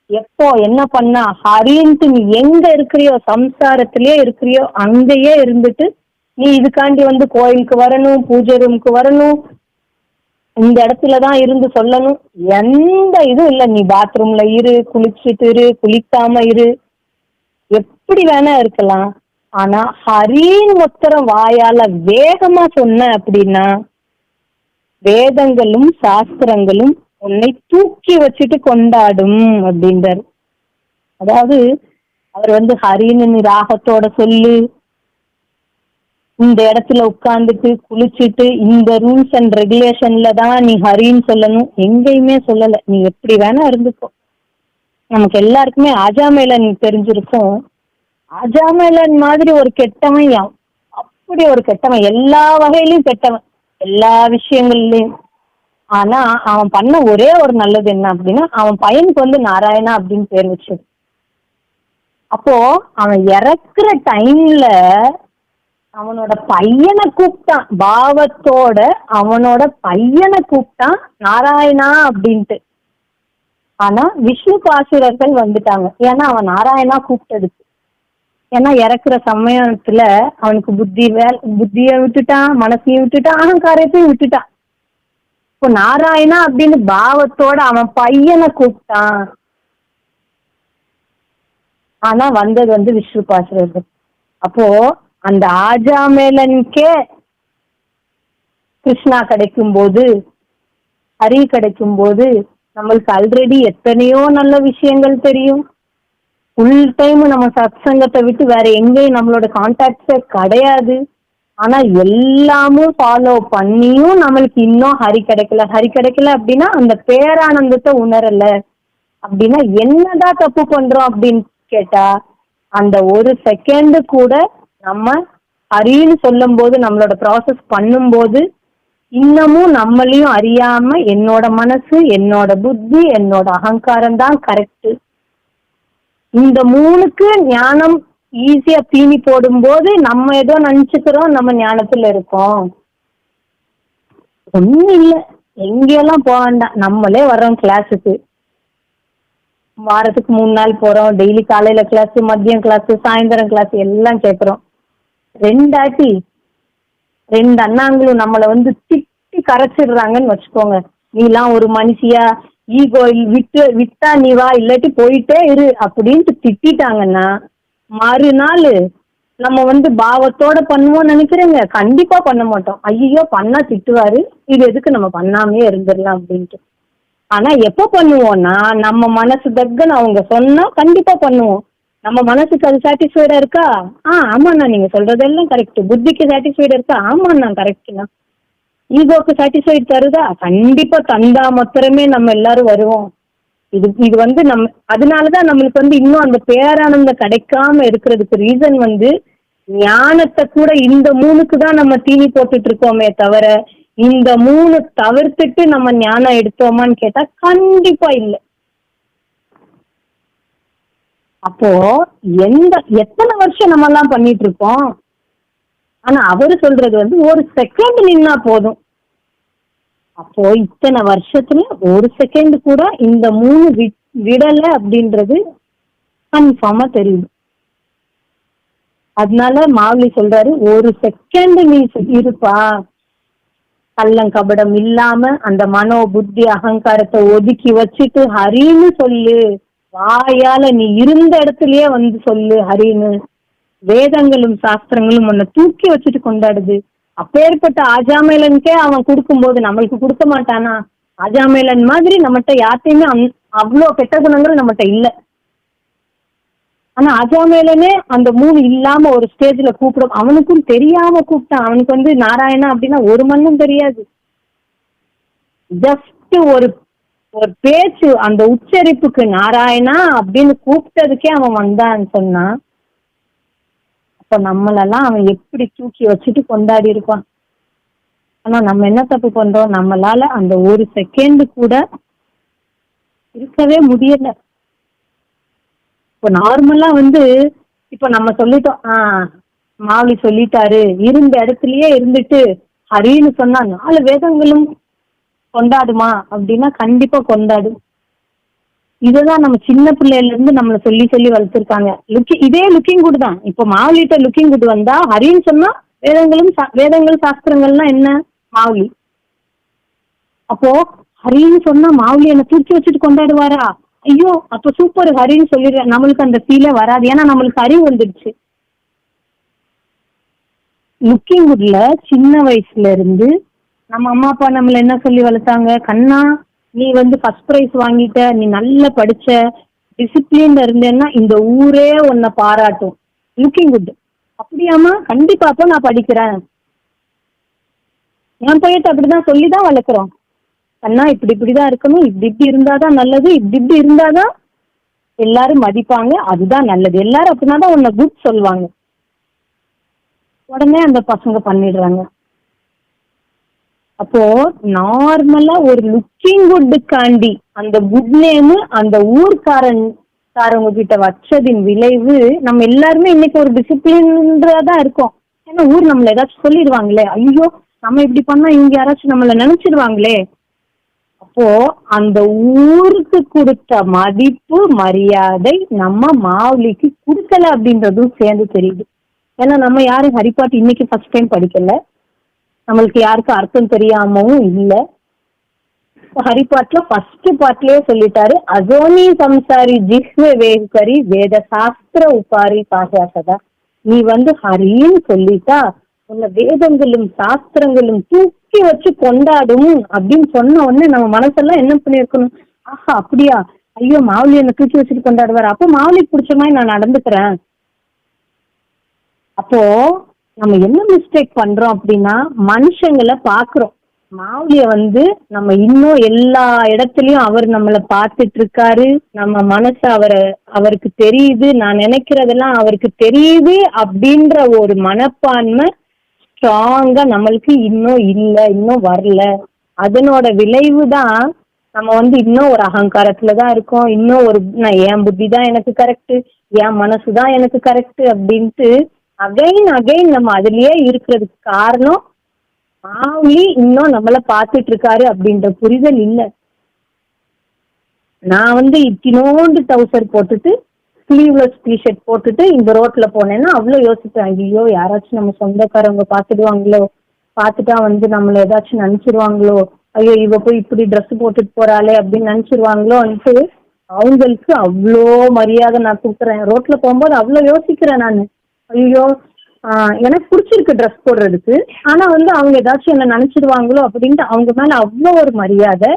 Speaker 1: எப்போ என்ன பண்ணா, ஹரின்ட்டு நீ எங்க இருக்கிறியோ, சம்சாரத்திலேயே இருக்கிறியோ, அங்கேயே இருந்துட்டு நீ இதுக்காண்டி கோயிலுக்கு வரணும், பூஜை ரூமுக்கு வரணும், இந்த இடத்துலதான் இருந்து சொல்லணும், எந்த இதுவும் இல்லை. நீ பாத்ரூம்ல இரு, குளிச்சுட்டு இரு, குளிக்காம இரு, எப்படி வேணா இருக்கலாம். ஆனா ஹரின்னு மொத்தரம் வாயால வேகமா சொன்ன அப்படின்னா வேதங்களும் சாஸ்திரங்களும் உன்னை தூக்கி வச்சுட்டு கொண்டாடும் அப்படின்றாரு. அதாவது அவர் ஹரின்னு நீ ராகத்தோட சொல்லு, இந்த இடத்துல உட்கார்ந்துட்டு குளிச்சுட்டு இந்த ரூல்ஸ் அண்ட் ரெகுலேஷன்ல தான் நீ ஹரின்னு சொல்லணும், எங்கேயுமே சொல்லல. நீ எப்படி வேணா இருந்துக்கோ. நமக்கு எல்லாருக்குமே ஆஜாமேலன் தெரிஞ்சிருக்கும். ஆஜாமேலன் மாதிரி ஒரு கெட்டவன், அப்படி ஒரு கெட்டவன், எல்லா வகையிலயும் கெட்டவன், எல்லா விஷயங்கள்லயும். ஆனா அவன் பண்ண ஒரே ஒரு நல்லது என்ன அப்படின்னா, அவன் பையனுக்கு நாராயணா அப்படின்னு பேர் வச்சது. அப்போ அவன் இறக்குற டைம்ல அவனோட பையனை கூப்பிட்டான், பாவத்தோட அவனோட பையனை கூப்பிட்டான் நாராயணா அப்படின்ட்டு. ஆனா விஷ்ணு பாசுரர்கள் வந்துட்டாங்க, ஏன்னா அவன் நாராயணா கூப்பிட்டதுக்கு. ஏன்னா இறக்குற சமயத்துல அவனுக்கு புத்திய விட்டுட்டான், மனசையும் விட்டுட்டான், அகங்காரத்தையும் விட்டுட்டான். இப்போ நாராயணா அப்படின்னு பாவத்தோட அவன் பையனை கூப்பிட்டான். ஆனா வந்தது விஷ்ணு பாசுரர்கள். அப்போ அந்த ஆஜாமேலனுக்கே கிருஷ்ணா கிடைக்கும் போது, ஹரி கிடைக்கும் போது, நம்மளுக்கு ஆல்ரெடி எத்தனையோ நல்ல விஷயங்கள் தெரியும். ஃபுல் டைம் நம்ம சத்சங்கத்தை விட்டு வேற எங்கேயும் நம்மளோட கான்டாக்ட்ஸே கிடையாது. ஆனா எல்லாமும் ஃபாலோ பண்ணியும் நம்மளுக்கு இன்னும் ஹரி கிடைக்கல அப்படின்னா அந்த பேரானந்தத்தை உணரல அப்படின்னா என்னதான் தப்பு பண்றோம் அப்படின்னு கேட்டா, அந்த ஒரு செகண்ட் கூட நம்ம ஹரின்னு சொல்லும் போது, நம்மளோட ப்ராசஸ் பண்ணும்போது இன்னமும் நம்மளையும் அறியாம என்னோட மனசு, என்னோட புத்தி, என்னோட அகங்காரம் தான் கரெக்ட், இந்த 3க்கு ஞானம் ஈஸியா தீனி போடும்போது நம்ம ஏதோ நினைச்சுக்கிறோம் நம்ம ஞானத்துல இருக்கோம். ஒண்ணும் இல்லை, எங்கெல்லாம் போக வேண்டாம், நம்மளே வர்றோம் கிளாஸுக்கு, வாரத்துக்கு 3 நாள் போறோம், டெய்லி காலையில கிளாஸ், மதியம் கிளாஸ், சாயந்தரம் கிளாஸ் எல்லாம் கேட்கறோம். 2 அண்ணாங்களும் நம்மளை திட்டி கரைச்சிடுறாங்கன்னு வச்சுக்கோங்க. நீலாம் ஒரு மனுஷியா, ஈகோ விட்டா நீ வா, இல்லாட்டி போயிட்டே இரு அப்படின்ட்டு திட்டாங்கன்னா, மறுநாள் நம்ம வந்து பாவத்தோட பண்ணுவோம் நினைக்கிறேங்க, கண்டிப்பா பண்ண மாட்டோம். ஐயோ பண்ணா திட்டுவாரு, இது எதுக்கு நம்ம பண்ணாமே இருந்துடலாம் அப்படின்ட்டு. ஆனா எப்ப பண்ணுவோம்னா நம்ம மனசு தக்குன்னு அவங்க சொன்னா கண்டிப்பா பண்ணுவோம். நம்ம மனசுக்கு அது சாட்டிஸ்ஃபைடா இருக்கா, ஆமாண்ணா நீங்க சொல்றதெல்லாம் கரெக்ட். புத்திக்கு சாட்டிஸ்ஃபைடா இருக்கா, ஆமாண்ணா கரெக்ட்ண்ணா. ஈகோக்கு சாட்டிஸ்ஃபைட் தருதா, கண்டிப்பா தந்தா மாத்திரமே நம்ம எல்லாரும் வருவோம். இது இது வந்து நம்ம அதனாலதான் நம்மளுக்கு வந்து இன்னும் அந்த பேரானந்தம் கிடைக்காம இருக்கிறதுக்கு ரீசன் வந்து ஞானத்தை கூட இந்த மூணுக்கு தான் நம்ம தீனி போட்டுட்டு இருக்கோமே தவிர இந்த மூணு தவிர்த்துட்டு நம்ம ஞானம் எடுத்தோமான்னு கேட்டா கண்டிப்பா இல்லை. அப்போ எத்தனை வருஷம் நம்ம எல்லாம் பண்ணிட்டு இருக்கோம். ஆனா அவரு சொல்றது வந்து ஒரு செகண்ட் நின்னா போதும். அப்போ இத்தனை வருஷத்துல ஒரு செகண்ட் கூட இந்த மூணு விடல அப்படின்றது கன்ஃபார்மா தெரியுது. அதனால மாவுளி சொல்றாரு, ஒரு செகண்ட் நீ இருப்பா, கள்ளங்கபடம் இல்லாம அந்த மனோ புத்தி அகங்காரத்தை ஒதுக்கி வச்சுட்டு ஹரின்னு சொல்லு. வாயால நீ இருந்த இடத்துலயே வந்து சொல்லு ஹரின்னு. வேதங்களும் சாஸ்திரங்களும் உன்னை தூக்கி வச்சுட்டு கொண்டாடுது. அப்பேற்பட்ட ஆஜாமேலனுக்கே அவன் கொடுக்கும்போது நம்மளுக்கு கொடுக்க மாட்டானா? ஆஜாமேலன் மாதிரி நம்மகிட்ட யார்ட்டையுமே அவ்வளோ கெட்ட குணங்கள் நம்மகிட்ட இல்ல. ஆனா அஜாமேலனே அந்த மூணு இல்லாம ஒரு ஸ்டேஜ்ல கூப்பிடும். அவனுக்கும் தெரியாம கூப்பிட்டான். அவனுக்கு வந்து நாராயணா அப்படின்னா ஒரு மண்ணும் தெரியாது. ஜஸ்ட் ஒரு பேச்சு, அந்த உச்சரிப்புக்கு நாராயணா அப்படின்னு கூப்பிட்டதுக்கே அவன் வந்தான்னு சொன்னா, அப்ப நம்மளெல்லாம் அவன் எப்படி தூக்கி வச்சுட்டு கொண்டாடி இருப்பான். ஆனா நம்ம என்ன தப்பு பண்றோம், நம்மளால அந்த ஒரு செகண்ட் கூட இருக்கவே முடியல. இப்போ நார்மலா வந்து இப்ப நம்ம சொல்லிட்டோம், மாவுளி சொல்லிட்டாரு, இருந்த இடத்துலயே இருந்துட்டு ஹரின்னு சொன்னா 4 வேதங்களும் கொண்டாடுமா அப்படின்னா கண்டிப்பா கொண்டாடு. இதுதான் நம்ம சின்ன பிள்ளையில இருந்து நம்மள சொல்லி சொல்லி வளர்த்துருக்காங்க. இதே லுக்கிங் குட் தான். இப்போ மாவுளிட்ட லுக்கிங் குட் வந்தா ஹரின்னு சொன்னா வேதங்கள் சாஸ்திரங்கள்லாம் என்ன மாவுளி. அப்போ ஹரின்னு சொன்னா மாவுளி என்ன தூக்கி வச்சுட்டு கொண்டாடுவாரா? ஐயோ அப்ப சூப்பர் ஹரின்னு சொல்லிடுறேன். நம்மளுக்கு அந்த ஃபீலே வராது. ஏன்னா நம்மளுக்கு அறிவு வந்துடுச்சு. லுக்கிங் குட்ல சின்ன வயசுல இருந்து நம்ம அம்மா அப்பா நம்மள என்ன சொல்லி வளர்த்தாங்க, கண்ணா நீ வந்து ஃபர்ஸ்ட் பிரைஸ் வாங்கிட்ட, நீ நல்லா படிச்ச, டிசிப்ளின்ல இருந்தேன்னா இந்த ஊரே உன்னை பாராட்டும். Looking good. அப்படியாமா, கண்டிப்பா அப்ப நான் படிக்கிறேன். என் பையன் அப்படிதான் சொல்லிதான் வளர்க்குறோம். கண்ணா இப்படி இப்படிதான் இருக்கணும், இப்படி இப்படி இருந்தாதான் நல்லது, இப்படி இப்படி இருந்தாதான் எல்லாரும் மதிப்பாங்க, அதுதான் நல்லது, எல்லாரும் அப்படின்னாதான் உன்னை குட் சொல்லுவாங்க. உடனே அந்த பசங்க பண்ணிடுறாங்க. அப்போ நார்மலா ஒரு லுக்கிங் குட்டுக்காண்டி அந்த குட் நேம் அந்த ஊர்க்காரங்க கிட்ட வச்சதின் விளைவு நம்ம எல்லாருமே இன்னைக்கு ஒரு டிசிப்ளின்தான் இருக்கோம். ஏன்னா ஊர் நம்மள ஏதாச்சும் சொல்லிடுவாங்களே, ஐயோ நம்ம இப்படி பண்ணா இவங்க யாராச்சும் நம்மள நினைச்சிடுவாங்களே. அப்போ அந்த ஊருக்கு கொடுத்த மதிப்பு மரியாதை நம்ம மாவுளிக்கு கொடுக்கல அப்படின்றதும் சேர்ந்து தெரியுது. ஏன்னா நம்ம யாரும் ஹரிப்பாட்டு இன்னைக்கு ஃபர்ஸ்ட் டைம் படிக்கல, நம்மளுக்கு யாருக்கும் அர்த்தம் தெரியாமவும் இல்லை. ஹரிபாட்ல ஃபர்ஸ்ட் பாட்லயே சொல்லிட்டாரு, அசோனி சம்சாரி ஜிஹ்வே வேகரி வேத சாஸ்திர உபாரி பாசாசதா. நீ வந்து ஹரின்னு சொல்லிட்டா உன்னை வேதங்களும் சாஸ்திரங்களும் தூக்கி வச்சு கொண்டாடும் அப்படின்னு சொன்ன உடனே நம்ம மனசெல்லாம் என்ன பண்ணிருக்கணும், ஆஹா அப்படியா, ஐயோ மாவுளி என்ன தூக்கி வச்சுட்டு கொண்டாடுவாரு, அப்போ மாவுளிக்கு பிடிச்ச மாதிரி நான் நடந்துக்கிறேன். அப்போ நம்ம என்ன மிஸ்டேக் பண்றோம் அப்படின்னா, மனுஷங்களை பாக்குறோம். மாவுளிய வந்து நம்ம இன்னும் எல்லா இடத்துலயும் அவர் நம்மளை பார்த்துட்டு இருக்காரு, நம்ம மனசு அவருக்கு தெரியுது, நான் நினைக்கிறதெல்லாம் அவருக்கு தெரியுது அப்படின்ற ஒரு மனப்பான்மை ஸ்ட்ராங்கா நம்மளுக்கு இன்னும் இல்லை, இன்னும் வரல. அதனோட விளைவு தான் நம்ம வந்து இன்னும் ஒரு அகங்காரத்துலதான் இருக்கோம். இன்னும் ஒரு என் புத்தி தான் எனக்கு கரெக்ட், என் மனசுதான் எனக்கு கரெக்ட் அப்படின்ட்டு அகைன் நம்ம அதுலயே இருக்கிறதுக்கு காரணம் மாவுளி இன்னும் நம்மள பாத்துட்டு இருக்காரு அப்படின்ற புரிதல் இல்ல. நான் வந்து இத்தினோண்டு டவுசர் போட்டுட்டு ஸ்லீவ்லெஸ் டிஷர்ட் போட்டுட்டு இந்த ரோட்ல போனேன்னா அவ்வளவு யோசிப்பேன், ஐயோ யாராச்சும் நம்ம சொந்தக்காரவங்க பாத்துடுவாங்களோ, பாத்துட்டா வந்து நம்மள ஏதாச்சும் நினைச்சிருவாங்களோ, ஐயோ இவ போய் இப்படி ட்ரெஸ் போட்டுட்டு போறாளே அப்படின்னு நினைச்சிருவாங்களோன்ட்டு அவங்களுக்கு அவ்வளோ மரியாதை நான் கொடுக்குறேன். ரோட்ல போகும்போது அவ்வளோ யோசிக்கிறேன் நான். ஐயோ எனக்கு பிடிச்சிருக்கு ட்ரெஸ் போடுறதுக்கு, ஆனா வந்து அவங்க ஏதாச்சும் என்ன நினைச்சிருவாங்களோ அப்படின்ட்டு அவங்க மேல அவ்வளோ ஒரு மரியாதை.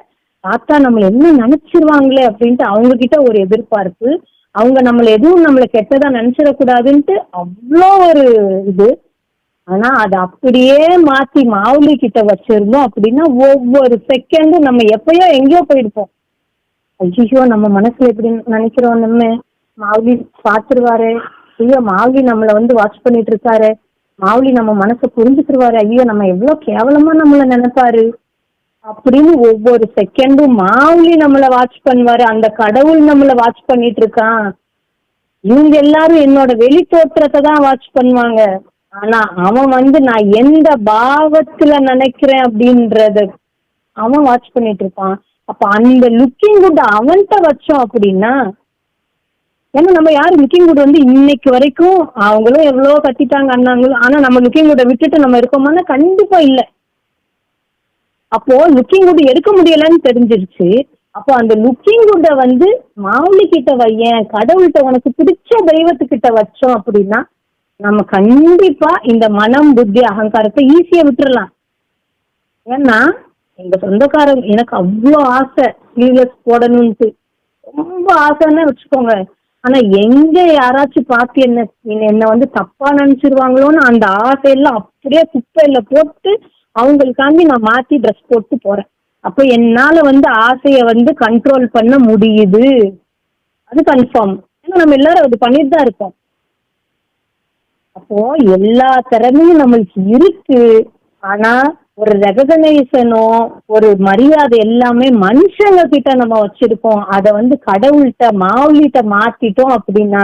Speaker 1: பார்த்தா நம்மள என்ன நினைச்சிருவாங்களே அப்படின்ட்டு அவங்க கிட்ட ஒரு எதிர்பார்ப்பு. அவங்க நம்மள கெட்டதா நினைச்சிடக்கூடாதுன்ட்டு அவ்வளோ ஒரு இது. ஆனா அதை அப்படியே மாத்தி மாவுளி கிட்ட வச்சிருந்தோம் அப்படின்னா ஒவ்வொரு செகண்டும் நம்ம எப்பயோ எங்கேயோ போயிருப்போம். ஐயோ நம்ம மனசுல எப்படி நினைக்கிறோம், நம்ம மாவுளி பாத்துருவாரு, ஐயோ மாவுளி நம்மள வந்து வாட்ச் பண்ணிட்டு இருக்காரு, மாவுளி நம்ம மனசை புரிஞ்சுக்கிருவாரு, ஐயோ நம்ம எவ்வளவு கேவலமா நம்மள நினைப்பாரு அப்படின்னு ஒவ்வொரு செகண்டும் மாவுளி நம்மள வாட்ச் பண்ணுவாரு. அந்த கடவுள் நம்மள வாட்ச் பண்ணிட்டு இருக்கான். இவங்க எல்லாரும் என்னோட வெளி தோற்றத்தை தான் வாட்ச் பண்ணுவாங்க, ஆனா அவன் வந்து நான் எந்த பாவத்துல நினைக்கிறேன் அப்படின்றத அவன் வாட்ச் பண்ணிட்டு இருப்பான். அப்ப அந்த லுக்கிங் குட் அவன்கிட்ட வச்சோம் அப்படின்னா, ஏன்னா நம்ம யாரும் லுக்கிங் குட் வந்து இன்னைக்கு வரைக்கும் அவங்களும் எவ்வளவோ கத்திட்டாங்க அண்ணாங்களும், ஆனா நம்ம லுக்கிங் குட்டை விட்டுட்டு நம்ம இருக்கோமானா கண்டிப்பா இல்லை. அப்போ லுக்கிங் குட் எடுக்க முடியலன்னு தெரிஞ்சிருச்சு. அப்போ அந்த லுக்கிங் குட்டை வந்து மாவுளி கிட்ட வையன், கடவுள்கிட்ட உனக்கு பிடிச்ச தெய்வத்துக்கிட்ட வச்சோம் அப்படின்னா நம்ம கண்டிப்பா இந்த மனம் புத்தி அகங்காரத்தை ஈஸியா விட்டுறலாம். ஏன்னா எங்க சொந்தக்காரங்க எனக்கு அவ்வளோ ஆசை ஸ்லீவ்லெஸ் போடணும்ட்டு, ரொம்ப ஆசைன்னு வச்சுக்கோங்க. ஆனா எங்க யாராச்சும் பார்த்து என்ன வந்து தப்பா நினைச்சிருவாங்களோன்னு அந்த ஆசையெல்லாம் அப்படியே குப்பையில போட்டு அவங்களுக்காண்டி நான் மாத்தி ட்ரெஸ் போட்டு போறேன். அப்ப என்னால வந்து ஆசைய வந்து கண்ட்ரோல் பண்ண முடியுது, அது கன்ஃபார்ம். ஏன்னா நம்ம எல்லாரும் அது பண்ணிட்டு தான் இருக்கோம். அப்போ எல்லா திறமையும் நம்மளுக்கு இருக்கு, ஆனா ஒரு ரெகக்னைசனோ ஒரு மரியாதை எல்லாமே மனுஷங்க கிட்ட நம்ம வச்சிருக்கோம். அதை வந்து கடவுள்கிட்ட மாவுளிட்ட மாத்திட்டோம் அப்படின்னா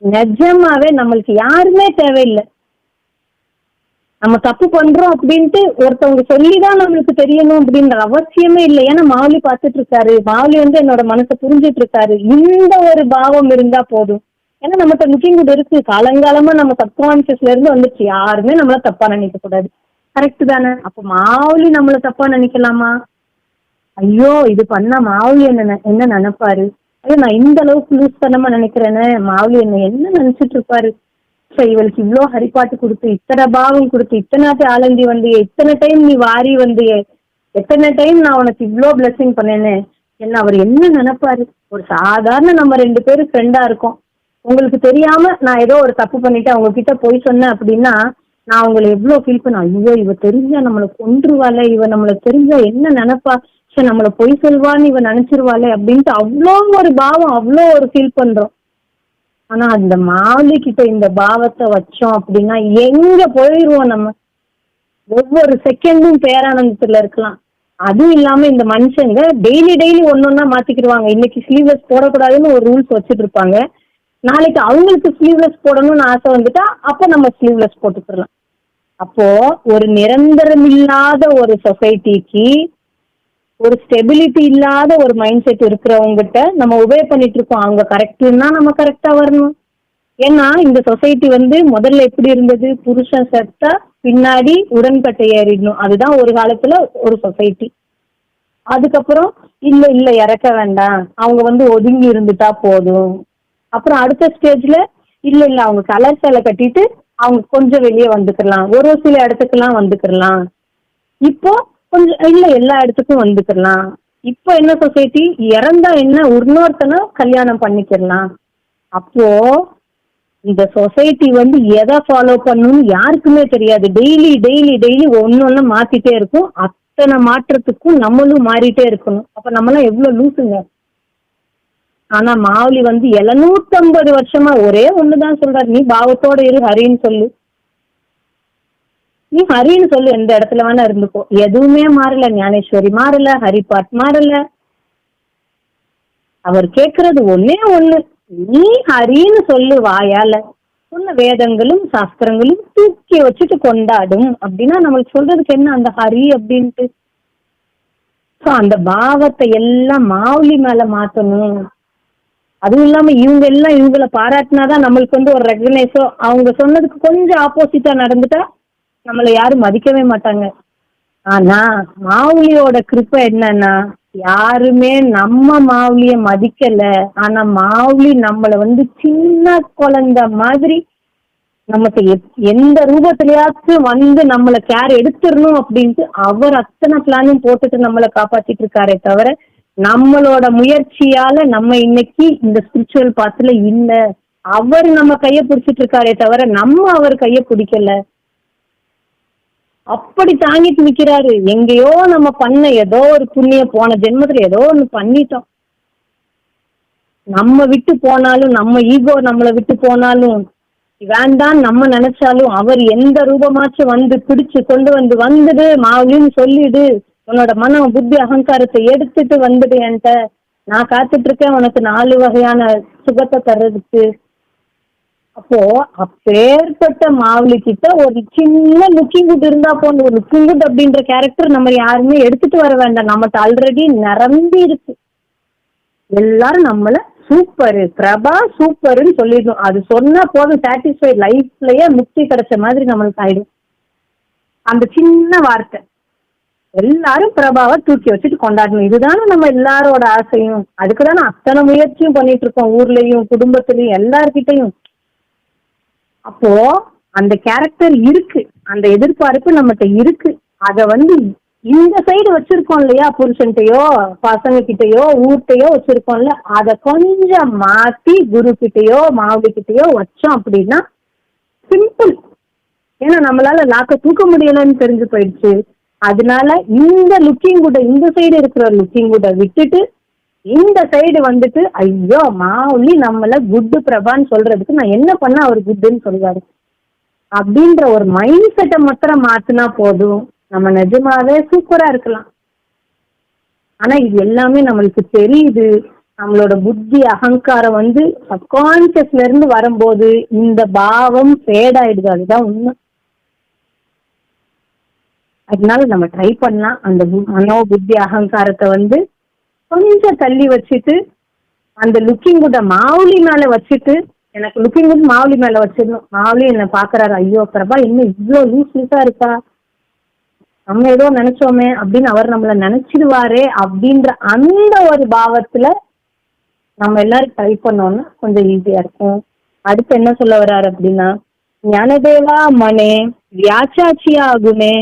Speaker 1: நிஜமாவே நம்மளுக்கு யாருமே தேவையில்லை. நம்ம தப்பு பண்றோம் அப்படின்ட்டு ஒருத்தவங்க சொல்லிதான் நம்மளுக்கு தெரியணும் அப்படின்ற அவசியமே இல்லை. ஏன்னா மாவுளி பார்த்துட்டு இருக்காரு, மாவுளி வந்து என்னோட மனசை புரிஞ்சிட்டு இருக்காரு, இந்த ஒரு பாவம் இருந்தா போதும். ஏன்னா நம்மகிட்ட லுக்கிங் குட் இருக்கு, காலங்காலமா நம்ம சப்கான்சியஸ்ல இருந்து வந்துச்சு, யாருமே நம்மள தப்பா நினைக்க கூடாது. கரெக்ட் தானே? அப்ப மாவுளி நம்மள தப்பா நினைக்கலாமா? ஐயோ இது பண்ணா மாவுளி என்ன நினைப்பாரு, ஐயோ நான் இந்த அளவுக்கு லூஸ் பண்ணாம நினைக்கிறேன்னு மாவுளி என்ன நினைச்சிட்டு இருப்பாரு, இவளுக்கு இவ்வளோ ஹரிப்பாட்டு கொடுத்து, இத்தனை பாவம் கொடுத்து, இத்தனை ஆலந்தி வந்தியே, இத்தனை டைம் நீ வாரி வந்தியே, எத்தனை டைம் நான் உனக்கு இவ்வளோ பிளஸிங் பண்ணேன்னு என்ன அவர் என்ன நினைப்பாரு? ஒரு சாதாரண நம்ம 2 பேரும் ஃப்ரெண்டா இருக்கோம், உங்களுக்கு தெரியாம நான் ஏதோ ஒரு தப்பு பண்ணிட்டு அவங்க கிட்ட போய் சொன்னேன் அப்படின்னா நான் அவங்களை எவ்வளவு ஃபீல் பண்ண, ஐயோ இவ தெரிஞ்சா நம்மளை கொன்றுவாளே, இவ நம்மளை தெரிஞ்சா என்ன நினைப்பா, சரி நம்மளை பொய் சொல்வான்னு இவ நினைச்சிருவாளே அப்படின்ட்டு அவ்வளோ ஒரு பாவம், அவ்வளோ ஒரு ஃபீல் பண்றோம். ஆனா அந்த மாவுளி கிட்ட இந்த பாவத்தை வச்சோம் அப்படின்னா எங்க போயிடுவோம் நம்ம, ஒவ்வொரு செகண்டும் பேரானந்தத்துல இருக்கலாம். அதுவும் இல்லாம இந்த மனுஷங்க டெய்லி ஒன்னொன்னா மாத்திக்கிடுவாங்க. இன்னைக்கு ஸ்லீவ்லெஸ் போடக்கூடாதுன்னு ஒரு ரூல்ஸ் வச்சுட்டு இருப்பாங்க, நாளைக்கு அவங்களுக்கு ஸ்லீவ்லெஸ் போடணும்னு ஆசை வந்துட்டா அப்ப நம்ம ஸ்லீவ்லெஸ் போட்டுக்கலாம். அப்போ ஒரு நிரந்தரம் இல்லாத ஒரு சொசைட்டிக்கு, ஒரு ஸ்டெபிலிட்டி இல்லாத ஒரு மைண்ட் செட் இருக்கிறவங்ககிட்ட நம்ம உபயோக பண்ணிட்டு இருக்கோம். அவங்க கரெக்டுன்னா நம்ம கரெக்டா வரணும். ஏன்னா இந்த சொசைட்டி வந்து முதல்ல எப்படி இருந்தது, புருஷன் செத்தா பின்னாடி உடன்கட்டை ஏறிடணும், அதுதான் ஒரு காலத்துல ஒரு சொசைட்டி. அதுக்கப்புறம் இல்ல இறக்க வேண்டாம், அவங்க வந்து ஒதுங்கி இருந்துட்டா போதும். அப்புறம் அடுத்த ஸ்டேஜ்ல இல்ல அவங்க கலர் சேலை கட்டிட்டு அவங்க கொஞ்சம் வெளியே வந்துக்கலாம், ஒரு சில இடத்துக்கெல்லாம் வந்துக்கலாம். இப்போ கொஞ்சம் இல்ல எல்லா இடத்துக்கும் வந்துக்கலாம். இப்போ என்ன சொசைட்டி, இறந்தா என்ன இன்னொருத்தனை கல்யாணம் பண்ணிக்கலாம். அப்போ இந்த சொசைட்டி வந்து எதை ஃபாலோ பண்ணணும்னு யாருக்குமே தெரியாது. டெய்லி ஒன்னொன்னு மாத்திட்டே இருக்கும். அத்தனை மாற்றத்துக்கும் நம்மளும் மாறிட்டே இருக்கணும். அப்ப நம்மளாம் எவ்வளவு லூசுங்க. ஆனா மாவுளி வந்து 750 வருஷமா ஒரே ஒண்ணுதான் சொல்றாரு, நீ பாவத்தோட இரு, ஹரின்னு சொல்லு, நீ ஹரின்னு சொல்லு, எந்த இடத்துல வேணா இருந்துக்கோ. எதுவுமே மாறல, ஞானேஸ்வரி மாறல, ஹரிபாட் மாறல. அவர் கேட்கறது ஒன்னே ஒண்ணு, நீ ஹரின்னு சொல்லு வாயால, சொன்ன வேதங்களும் சாஸ்திரங்களும் தூக்கி வச்சுட்டு கொண்டாடும் அப்படின்னா நம்மளுக்கு சொல்றதுக்கு என்ன அந்த ஹரி அப்படின்ட்டு. அந்த பாவத்தை எல்லாம் மாவுளி மேல மாத்தணும். அதுவும் இல்லாம இவங்களை பாராட்டினாதான் நம்மளுக்கு வந்து ஒரு ரெகனைஸோ, அவங்க சொன்னதுக்கு கொஞ்சம் ஆப்போசிட்டா நடந்துட்டா நம்மளை யாரும் மதிக்கவே மாட்டாங்க. ஆனா மாவுளியோட கிருப்பை என்னன்னா யாருமே நம்ம மாவுளிய மதிக்கல, ஆனா மாவுளி நம்மள வந்து சின்ன குழந்தை மாதிரி நமக்கு எந்த ரூபத்திலயாச்சும் வந்து நம்மள கேர் எடுத்துடணும் அப்படின்ட்டு அவர் அத்தனை பிளானும் போட்டுட்டு நம்மளை காப்பாத்திட்டு இருக்காரே தவிர, நம்மளோட முயற்சியால நம்ம இன்னைக்கு இந்த ஸ்பிரிச்சுவல் பாத்துல இல்ல. அவர் நம்ம கைய பிடிச்சிட்டு இருக்காரே தவிர நம்ம அவர் கைய பிடிக்கல. அப்படி தாங்கிட்டு நிக்கிறாரு. எங்கேயோ நம்ம பண்ண ஏதோ ஒரு புண்ணிய, போன ஜென்மத்துல ஏதோ ஒண்ணு பண்ணிட்டோம். நம்ம விட்டு போனாலும், நம்ம ஈகோ நம்மளை விட்டு போனாலும், வேண்டாம் நம்ம நினைச்சாலும், அவர் எந்த ரூபமாச்சும் வந்து பிடிச்சு கொண்டு வந்துடு மாவுலின்னு சொல்லிடு, உன்னோட மனம் புத்தி அகங்காரத்தை எடுத்துட்டு வந்துடு என்கிட்ட, நான் காத்துட்டு இருக்கேன் உனக்கு 4 வகையான சுகத்தை தர்றதுக்கு. அப்போ அப்பேற்பட்ட மாவுளி கிட்ட ஒரு சின்ன லுக்கிங் குட் இருந்தா போன, ஒரு லுக்கிங் குட் அப்படின்ற கேரக்டர் நம்ம யாருமே எடுத்துட்டு வர வேண்டாம். நம்மகிட்ட ஆல்ரெடி நிரம்பி இருக்கு. எல்லாரும் நம்மள சூப்பரு பிரபா சூப்பர்னு சொல்லிடணும். அது சொன்னா போதும், சாட்டிஸ்ஃபைட், லைஃப்லயே முக்தி கிடைச்ச மாதிரி நம்மளுக்கு ஆயிடும். அந்த சின்ன வார்த்தை எல்லாரும் பிரபாவை தூக்கி வச்சுட்டு கொண்டாடணும். இதுதானே நம்ம எல்லாரோட ஆசையும். அதுக்குதானே அத்தனை முயற்சியும் பண்ணிட்டு இருக்கோம், ஊர்லயும் குடும்பத்திலயும் எல்லார்கிட்டையும். அப்போ அந்த கேரக்டர் இருக்கு, அந்த எதிர்பார்ப்பு நம்மகிட்ட இருக்கு. அத வந்து இந்த சைடு வச்சிருக்கோம் இல்லையா, புருஷன்கிட்டயோ பசங்க கிட்டயோ ஊர்கிட்டயோ வச்சிருக்கோம்ல, அத கொஞ்சம் மாத்தி குரு கிட்டயோ மாவுளி கிட்டயோ வச்சோம் அப்படின்னா சிம்பிள். ஏன்னா நம்மளால லாக்க தூக்க முடியலன்னு தெரிஞ்சு போயிடுச்சு. அதனால இந்த லுக்கிங் குட, இந்த சைடு இருக்கிற லுக்கிங் குட விட்டுட்டு இந்த சைடு வந்துட்டு, ஐயோ மாவுளி நம்மள குட்டு பிரபான்னு சொல்றதுக்கு நான் என்ன பண்ண அவர் குட்டுன்னு சொல்லுவாரு அப்படின்ற ஒரு மைண்ட் செட்டை மாத்திரம் மாத்தினா போதும், நம்ம நிஜமாவே சூப்பரா இருக்கலாம். ஆனா இது எல்லாமே நம்மளுக்கு தெரியுது. நம்மளோட புத்தி அகங்காரம் வந்து சப்கான்சியஸ்ல இருந்து வரும்போது இந்த பாவம் ஃபேட் ஆயிடுது. அதுதான் உண்மை. அதனால நம்ம ட்ரை பண்ணலாம். அந்த மனோ புத்தி அகங்காரத்தை வந்து கொஞ்சம் தள்ளி வச்சுட்டு, அந்த லுக்கிங் குட்ட மாவுளி மேல வச்சுட்டு, எனக்கு லுக்கிங் குட் மாவுளி மேல வச்சிடணும். மாவுளி என்ன பாக்குறாரு, ஐயோ பிரபா இன்னும் இவ்வளோ யூஸ்ஃபுல்லா இருக்கா, நம்ம ஏதோ நினைச்சோமே அப்படின்னு அவர் நம்மள நினைச்சிடுவாரே அப்படின்ற அந்த ஒரு பாவத்துல நம்ம எல்லாரும் ட்ரை பண்ணோம்னா கொஞ்சம் ஈஸியா இருக்கும். அடுத்து என்ன சொல்ல வர்றாரு அப்படின்னா, ஞானதேவா மனே வியாச்சாச்சியா குணே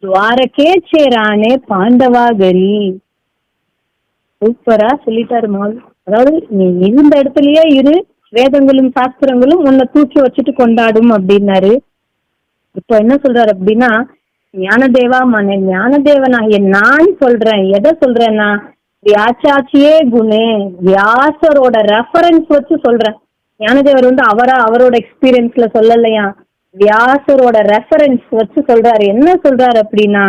Speaker 1: துவாரகே சேரானே பாண்டவாகரி. சூப்பரா சொல்லிட்டாரு மால். அதாவது நீ இருந்த இடத்துலயே இரு, வேதங்களும் சாஸ்திரங்களும் உன்னை தூக்கி வச்சுட்டு கொண்டாடும் அப்படின்னாரு. இப்ப என்ன சொல்றாரு அப்படின்னா, ஞானதேவா மனே, ஞானதேவனாகிய நான் சொல்றேன். எதை சொல்றேன்னா, வியாச்சாச்சியே குணே, வியாசரோட ரெஃபரன்ஸ் வச்சு சொல்றேன். ஞானதேவர் வந்து அவரோட எக்ஸ்பீரியன்ஸ்ல சொல்லலையா, வியாசரோட ரெஃபரன்ஸ் வச்சு சொல்றாரு. என்ன சொல்றாரு அப்படின்னா,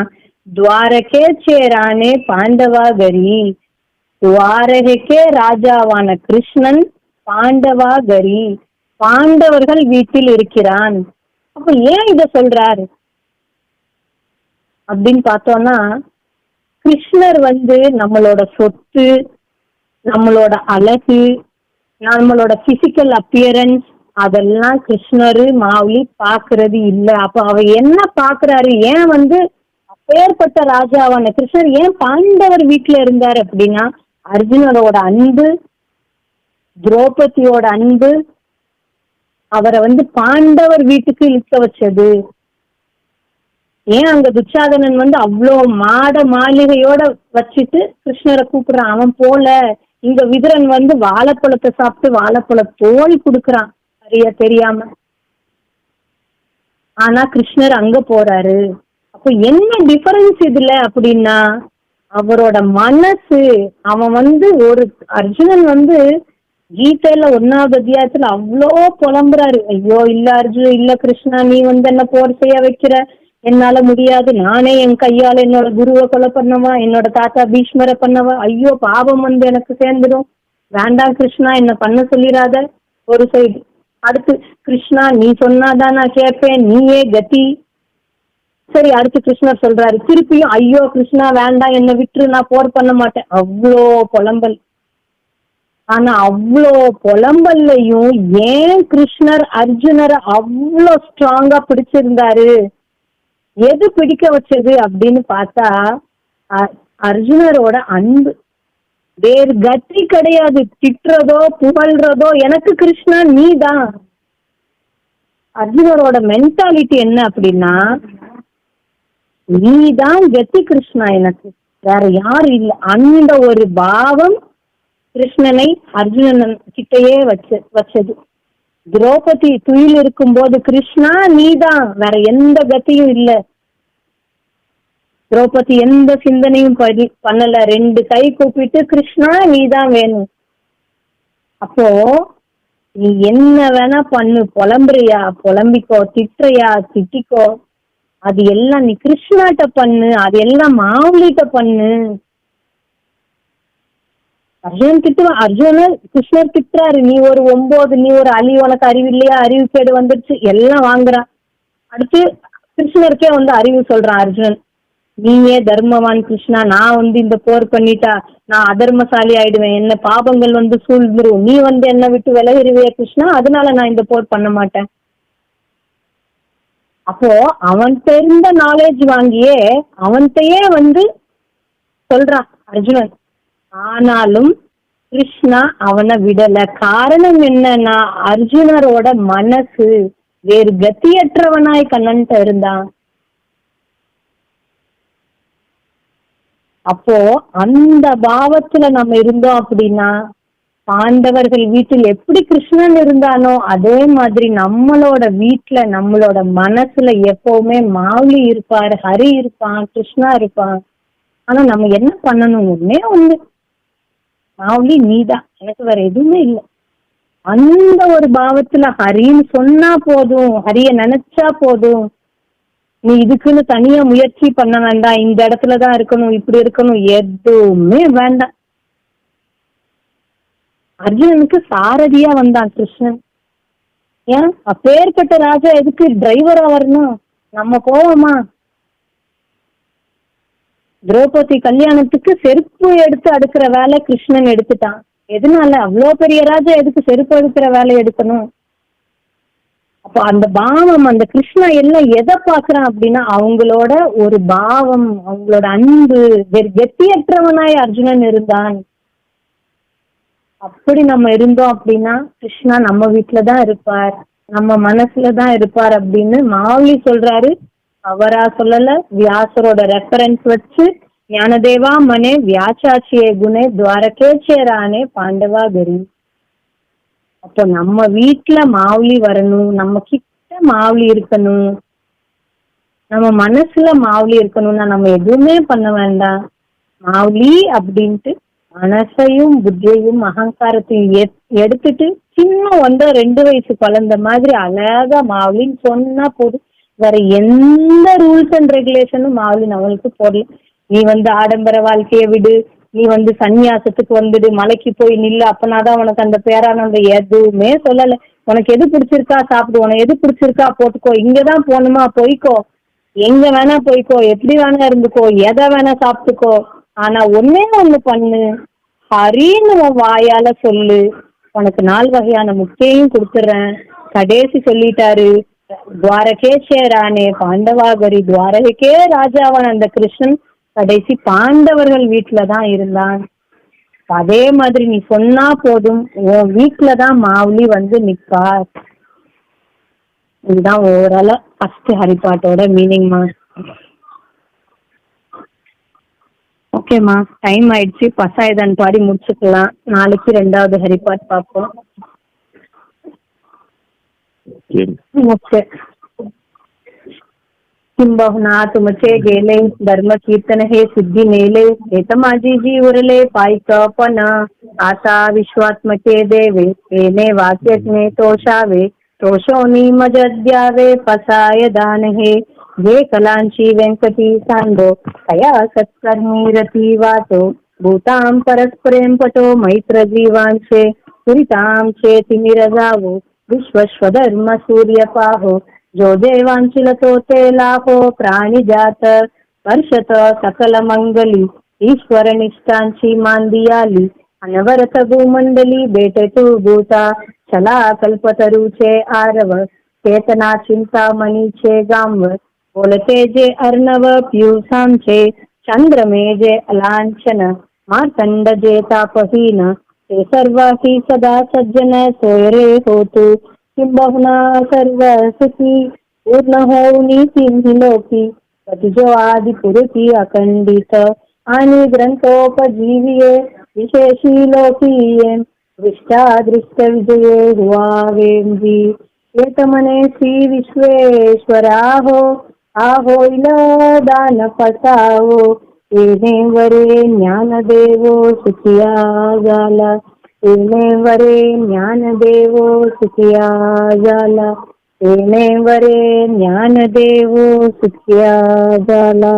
Speaker 1: துவாரகே சேரானே பாண்டவாகரி, துவாரகே ராஜாவான கிருஷ்ணன் பாண்டவாகரி, பாண்டவர்கள் வீட்டில் இருக்கிறான். அப்ப ஏன் இத சொல்றாரு அப்படின்னு பார்த்தோம்னா, கிருஷ்ணர் வந்து நம்மளோட சொத்து, நம்மளோட அழகு, நம்மளோட பிசிக்கல் அப்பியரன்ஸ் அதெல்லாம் கிருஷ்ணரு மாவுளி பாக்குறது இல்ல. அப்ப அவ என்ன பாக்குறாரு, ஏன் வந்து அப்பேற்பட்ட ராஜாவான கிருஷ்ணர் ஏன் பாண்டவர் வீட்டுல இருந்தாரு அப்படின்னா, அர்ஜுனரோட அன்பு, திரௌபதியோட அன்பு அவரை வந்து பாண்டவர் வீட்டுக்கு இழுக்க வச்சது. ஏன் அங்க துச்சாதனன் வந்து அவ்வளோ மாளிகையோட வச்சுட்டு கிருஷ்ணரை கூப்பிடுறான், அவன் போல. இங்க விதுரன் வந்து வாழைப்பழத்தை சாப்பிட்டு வாழைப்பழ தோல் கொடுக்கறான் தெரியாம. ஆனா கிருஷ்ணர் அங்க போறாரு. அப்ப என்ன டிஃபரன்ஸ் இதுல அப்படின்னா, அவரோட மனசு. அவன் வந்து ஒரு அர்ஜுனன் வந்து கீதையில 1வது அத்தியாயத்துல அவ்வளோ புலம்புறாரு, ஐயோ இல்ல அர்ஜுன், இல்ல கிருஷ்ணா, நீ வந்து என்ன போர் செய்ய வைக்கிற, என்னால முடியாது, நானே என் கையால என்னோட குருவை கொலை பண்ணவா, என்னோட தாத்தா பீஷ்மரை பண்ணவா, ஐயோ பாவம் வந்து எனக்கு சேர்ந்துடும், வேண்டாம் கிருஷ்ணா என்ன பண்ண சொல்லிடாத. ஒரு சைடு. அடுத்து கிருஷ்ணா நீ சொன்னாதான் நான் கேட்பேன், நீயே கதி. சரி, அடுத்து கிருஷ்ணர் சொல்றாரு திருப்பியும், ஐயோ கிருஷ்ணா வேண்டாம் என்ன விட்டுரு, நான் போர் பண்ண மாட்டேன். அவ்வளோ புலம்பல். ஆனா அவ்வளோ புலம்பல்லையும் ஏன் கிருஷ்ணர் அர்ஜுனரை அவ்வளோ ஸ்ட்ராங்கா பிடிச்சிருந்தாரு, எது பிடிக்க வச்சது அப்படின்னு பார்த்தா அர்ஜுனரோட அன்பு. வேறு கத்தி கிடையாது. திட்டுறதோ புகழ்றதோ, எனக்கு கிருஷ்ணா நீ தான். அர்ஜுனரோட மென்டாலிட்டி என்ன அப்படின்னா, நீதான் கதி கிருஷ்ணா, எனக்கு வேற யாரும் இல்லை. அந்த ஒரு பாவம் கிருஷ்ணனை அர்ஜுனன் கிட்டையே வச்சது. திரௌபதி துயில் இருக்கும் போது கிருஷ்ணா நீதான், வேற எந்த கத்தியும் இல்லை. திரௌபதி எந்த சிந்தனையும் பண்ணல, 2 கை கூப்பிட்டு கிருஷ்ணா நீதான் வேணும். அப்போ நீ என்ன வேணா பண்ணு, புலம்புறியா புலம்பிக்கோ, திட்டுறியா திட்டிக்கோ, அது எல்லாம் நீ கிருஷ்ணாட்ட பண்ணு, அது எல்லாம் மாவுலிட்ட பண்ணு. அர்ஜுனன் திட்டுவான், அர்ஜுனன் கிருஷ்ணர் திட்டுறாரு, நீ ஒரு 9, நீ ஒரு அழி, உனக்கு அறிவு இல்லையா, அறிவு கேடு வந்துருச்சு, எல்லாம் வாங்குறான். அடுத்து கிருஷ்ணருக்கே அறிவு சொல்றான் அர்ஜுனன், நீயே தர்மவான் கிருஷ்ணா, நான் இந்த போர் பண்ணிட்டா நான் அதர்மசாலி ஆயிடுவேன், என்ன பாபங்கள் சூழ்ந்துரும், நீ என்னை விட்டு விலகிருவே கிருஷ்ணா, அதனால நான் இந்த போர் பண்ண மாட்டேன். அப்போ அவன் தெரிந்த நாலேஜ் வாங்கியே அவன்கிட்டயே சொல்றான் அர்ஜுனன். ஆனாலும் கிருஷ்ணா அவனை விடல. காரணம் என்னன்னா, அர்ஜுனரோட மனசு வேறு கத்தியற்றவனாய் கண்ணன்ட்ட இருந்தான். அப்போ அந்த பாவத்துல நம்ம இருந்தோம் அப்படின்னா, பாண்டவர்கள் வீட்டில் எப்படி கிருஷ்ணன் இருந்தானோ அதே மாதிரி நம்மளோட வீட்டுல நம்மளோட மனசுல எப்பவுமே மாவுலி இருப்பார், ஹரி இருப்பான், கிருஷ்ணா இருப்பான். ஆனா நம்ம என்ன பண்ணணும், ஒண்ணு மாவுலி நீதான், எனக்கு வேற எதுவுமே இல்லை. அந்த ஒரு பாவத்துல ஹரின்னு சொன்னா போதும், ஹரிய நினைச்சா போதும். நீ இதுக்குன்னு தனியா முயற்சி பண்ண வேண்டாம், இந்த இடத்துலதான் இருக்கணும், இப்படி இருக்கணும், எதுவுமே வேண்டாம். அர்ஜுனனுக்கு சாரதியா வந்தான் கிருஷ்ணன். ஏன் அப்பேற்பட்ட ராஜா எதுக்கு டிரைவரா வரணும்? நம்ம போவோமா? திரௌபதி கல்யாணத்துக்கு செருப்பு எடுத்து அடுக்கிற வேலை கிருஷ்ணன் எடுத்துட்டான். எதனால? அவ்வளோ பெரிய ராஜா எதுக்கு செருப்பு எடுக்கிற வேலை எடுக்கணும்? அப்போ அந்த பாவம், அந்த கிருஷ்ணா எல்லாம் எதை பாக்குறான் அப்படின்னா, அவங்களோட ஒரு பாவம், அவங்களோட அன்பு. கெட்டியற்றவனாய் அர்ஜுனன் இருந்தான். அப்படி நம்ம இருந்தோம் அப்படின்னா கிருஷ்ணா நம்ம வீட்டுலதான் இருப்பார், நம்ம மனசுலதான் இருப்பார் அப்படின்னு மாவுலி சொல்றாரு. அவரா சொல்லல, வியாசரோட ரெஃபரன்ஸ் வச்சு, ஞானதேவா மனே வியாச்சாச்சியே குணே துவாரகேச்சேரானே பாண்டவா கரி. அப்போ நம்ம வீட்டுல மாவுலி வரணும், நம்ம கிட்ட மாவுலி இருக்கணும், நம்ம மனசுல மாவுலி இருக்கணும்னா நம்ம எதுவுமே பண்ண வேண்டாம். மாவுலி அப்படின்ட்டு மனசையும் புத்தியையும் அகங்காரத்தையும் எடுத்துட்டு சின்ன 1-2 வயசு குழந்தை மாதிரி அழகா மாவுலின்னு சொன்னா போதும். வேற எந்த ரூல்ஸ் அண்ட் ரெகுலேஷனும் மாவுலி நம்மளுக்கு போடல. நீ ஆடம்பர வாழ்க்கைய விடு, நீ சன்னியாசத்துக்கு வந்துடு, மலைக்கு போய் நில்லு, அப்பனாதான் உனக்கு அந்த பேரானந்த எதுவுமே சொல்லல. உனக்கு எது பிடிச்சிருக்கா சாப்பிடு, உனக்கு எது பிடிச்சிருக்கா போட்டுக்கோ, இங்கதான் போகணுமா போய்க்கோ, எங்க வேணா போய்க்கோ, எப்படி வேணா இருந்துக்கோ, எதை வேணா சாப்பிட்டுக்கோ. ஆனா ஒன்னே ஒண்ணு பண்ணு, ஹரின்னு வாயால சொல்லு, உனக்கு 4 வகையான முக்தியையும் கொடுத்துறேன். கடைசி சொல்லிட்டாரு, துவாரகேச்சேரானே பாண்டவாகரி. துவாரகே ராஜாவான அந்த கிருஷ்ணன் கடைசி பாண்டவர்கள் வீட்டுலதான் இருந்தான். அதே மாதிரி நீ சொன்னா போதும், உன் வீட்டுலதான் மாவுலி நிப்பார். இதுதான் ஓவராலா ஃபர்ஸ்ட் ஹரிபாட்டோட மீனிங்மா. ஓகேம்மா, டைம் ஆயிடுச்சு, பசாயதான் பாடி முடிச்சுக்கலாம். நாளைக்கு 2வது ஹரிபாட் பார்ப்போம். ஓகே. किंबहुना तुमचे गेले धर्म कीर्तन हे सिद्धी नेले, हेत माझी जी उरले पायक पण आता विश्वात्मके देवे, येणे वाक्यज्ञे तोषावे, तोषोनी मज द्यावे पसाय दान हे. जे कलांची व्यंकटी सांडो, कया सत्कर्मी रती वाटो, भूतां परस्परेम पटो मैत्र जीवांचे, पुरितां चेति निरजावो, विश्वस्वधर्म सूर्य पाहो, जो देवांचिलतो ते लाभो, प्राणी जात वर्षत सकल मंगली, ईश्वर निष्ठांची मांदियाली, अनवरत भूमंडली भेटे तू भूता, चला कल्पतरूचे आरव, चेतना चिंता मनीचे गांव, बोलते जे अर्णव पियुसांचे, चंद्रमे जे अलांछन, मार्तंड जे तापहीन, ते सर्व ही सदा सज्जन सोयरे होतु, किंबहुना सर्व सुखी पूर्ण होऊनी तिन्ही लोकी पतिजो आदि पुरुषी अखंडित आणि ग्रंथोपजीविये विशेषी लोकीये दृष्टादृष्ट विजये हुआवेंजी येत मने श्री विश्वेश्वराहो आहोईल दान पसावो येणे वरे ज्ञानदेवो सुखिया झाला येणे वरे ज्ञानदेवो सुखिया झाला येणे वरे ज्ञानदेवो सुखिया झाला.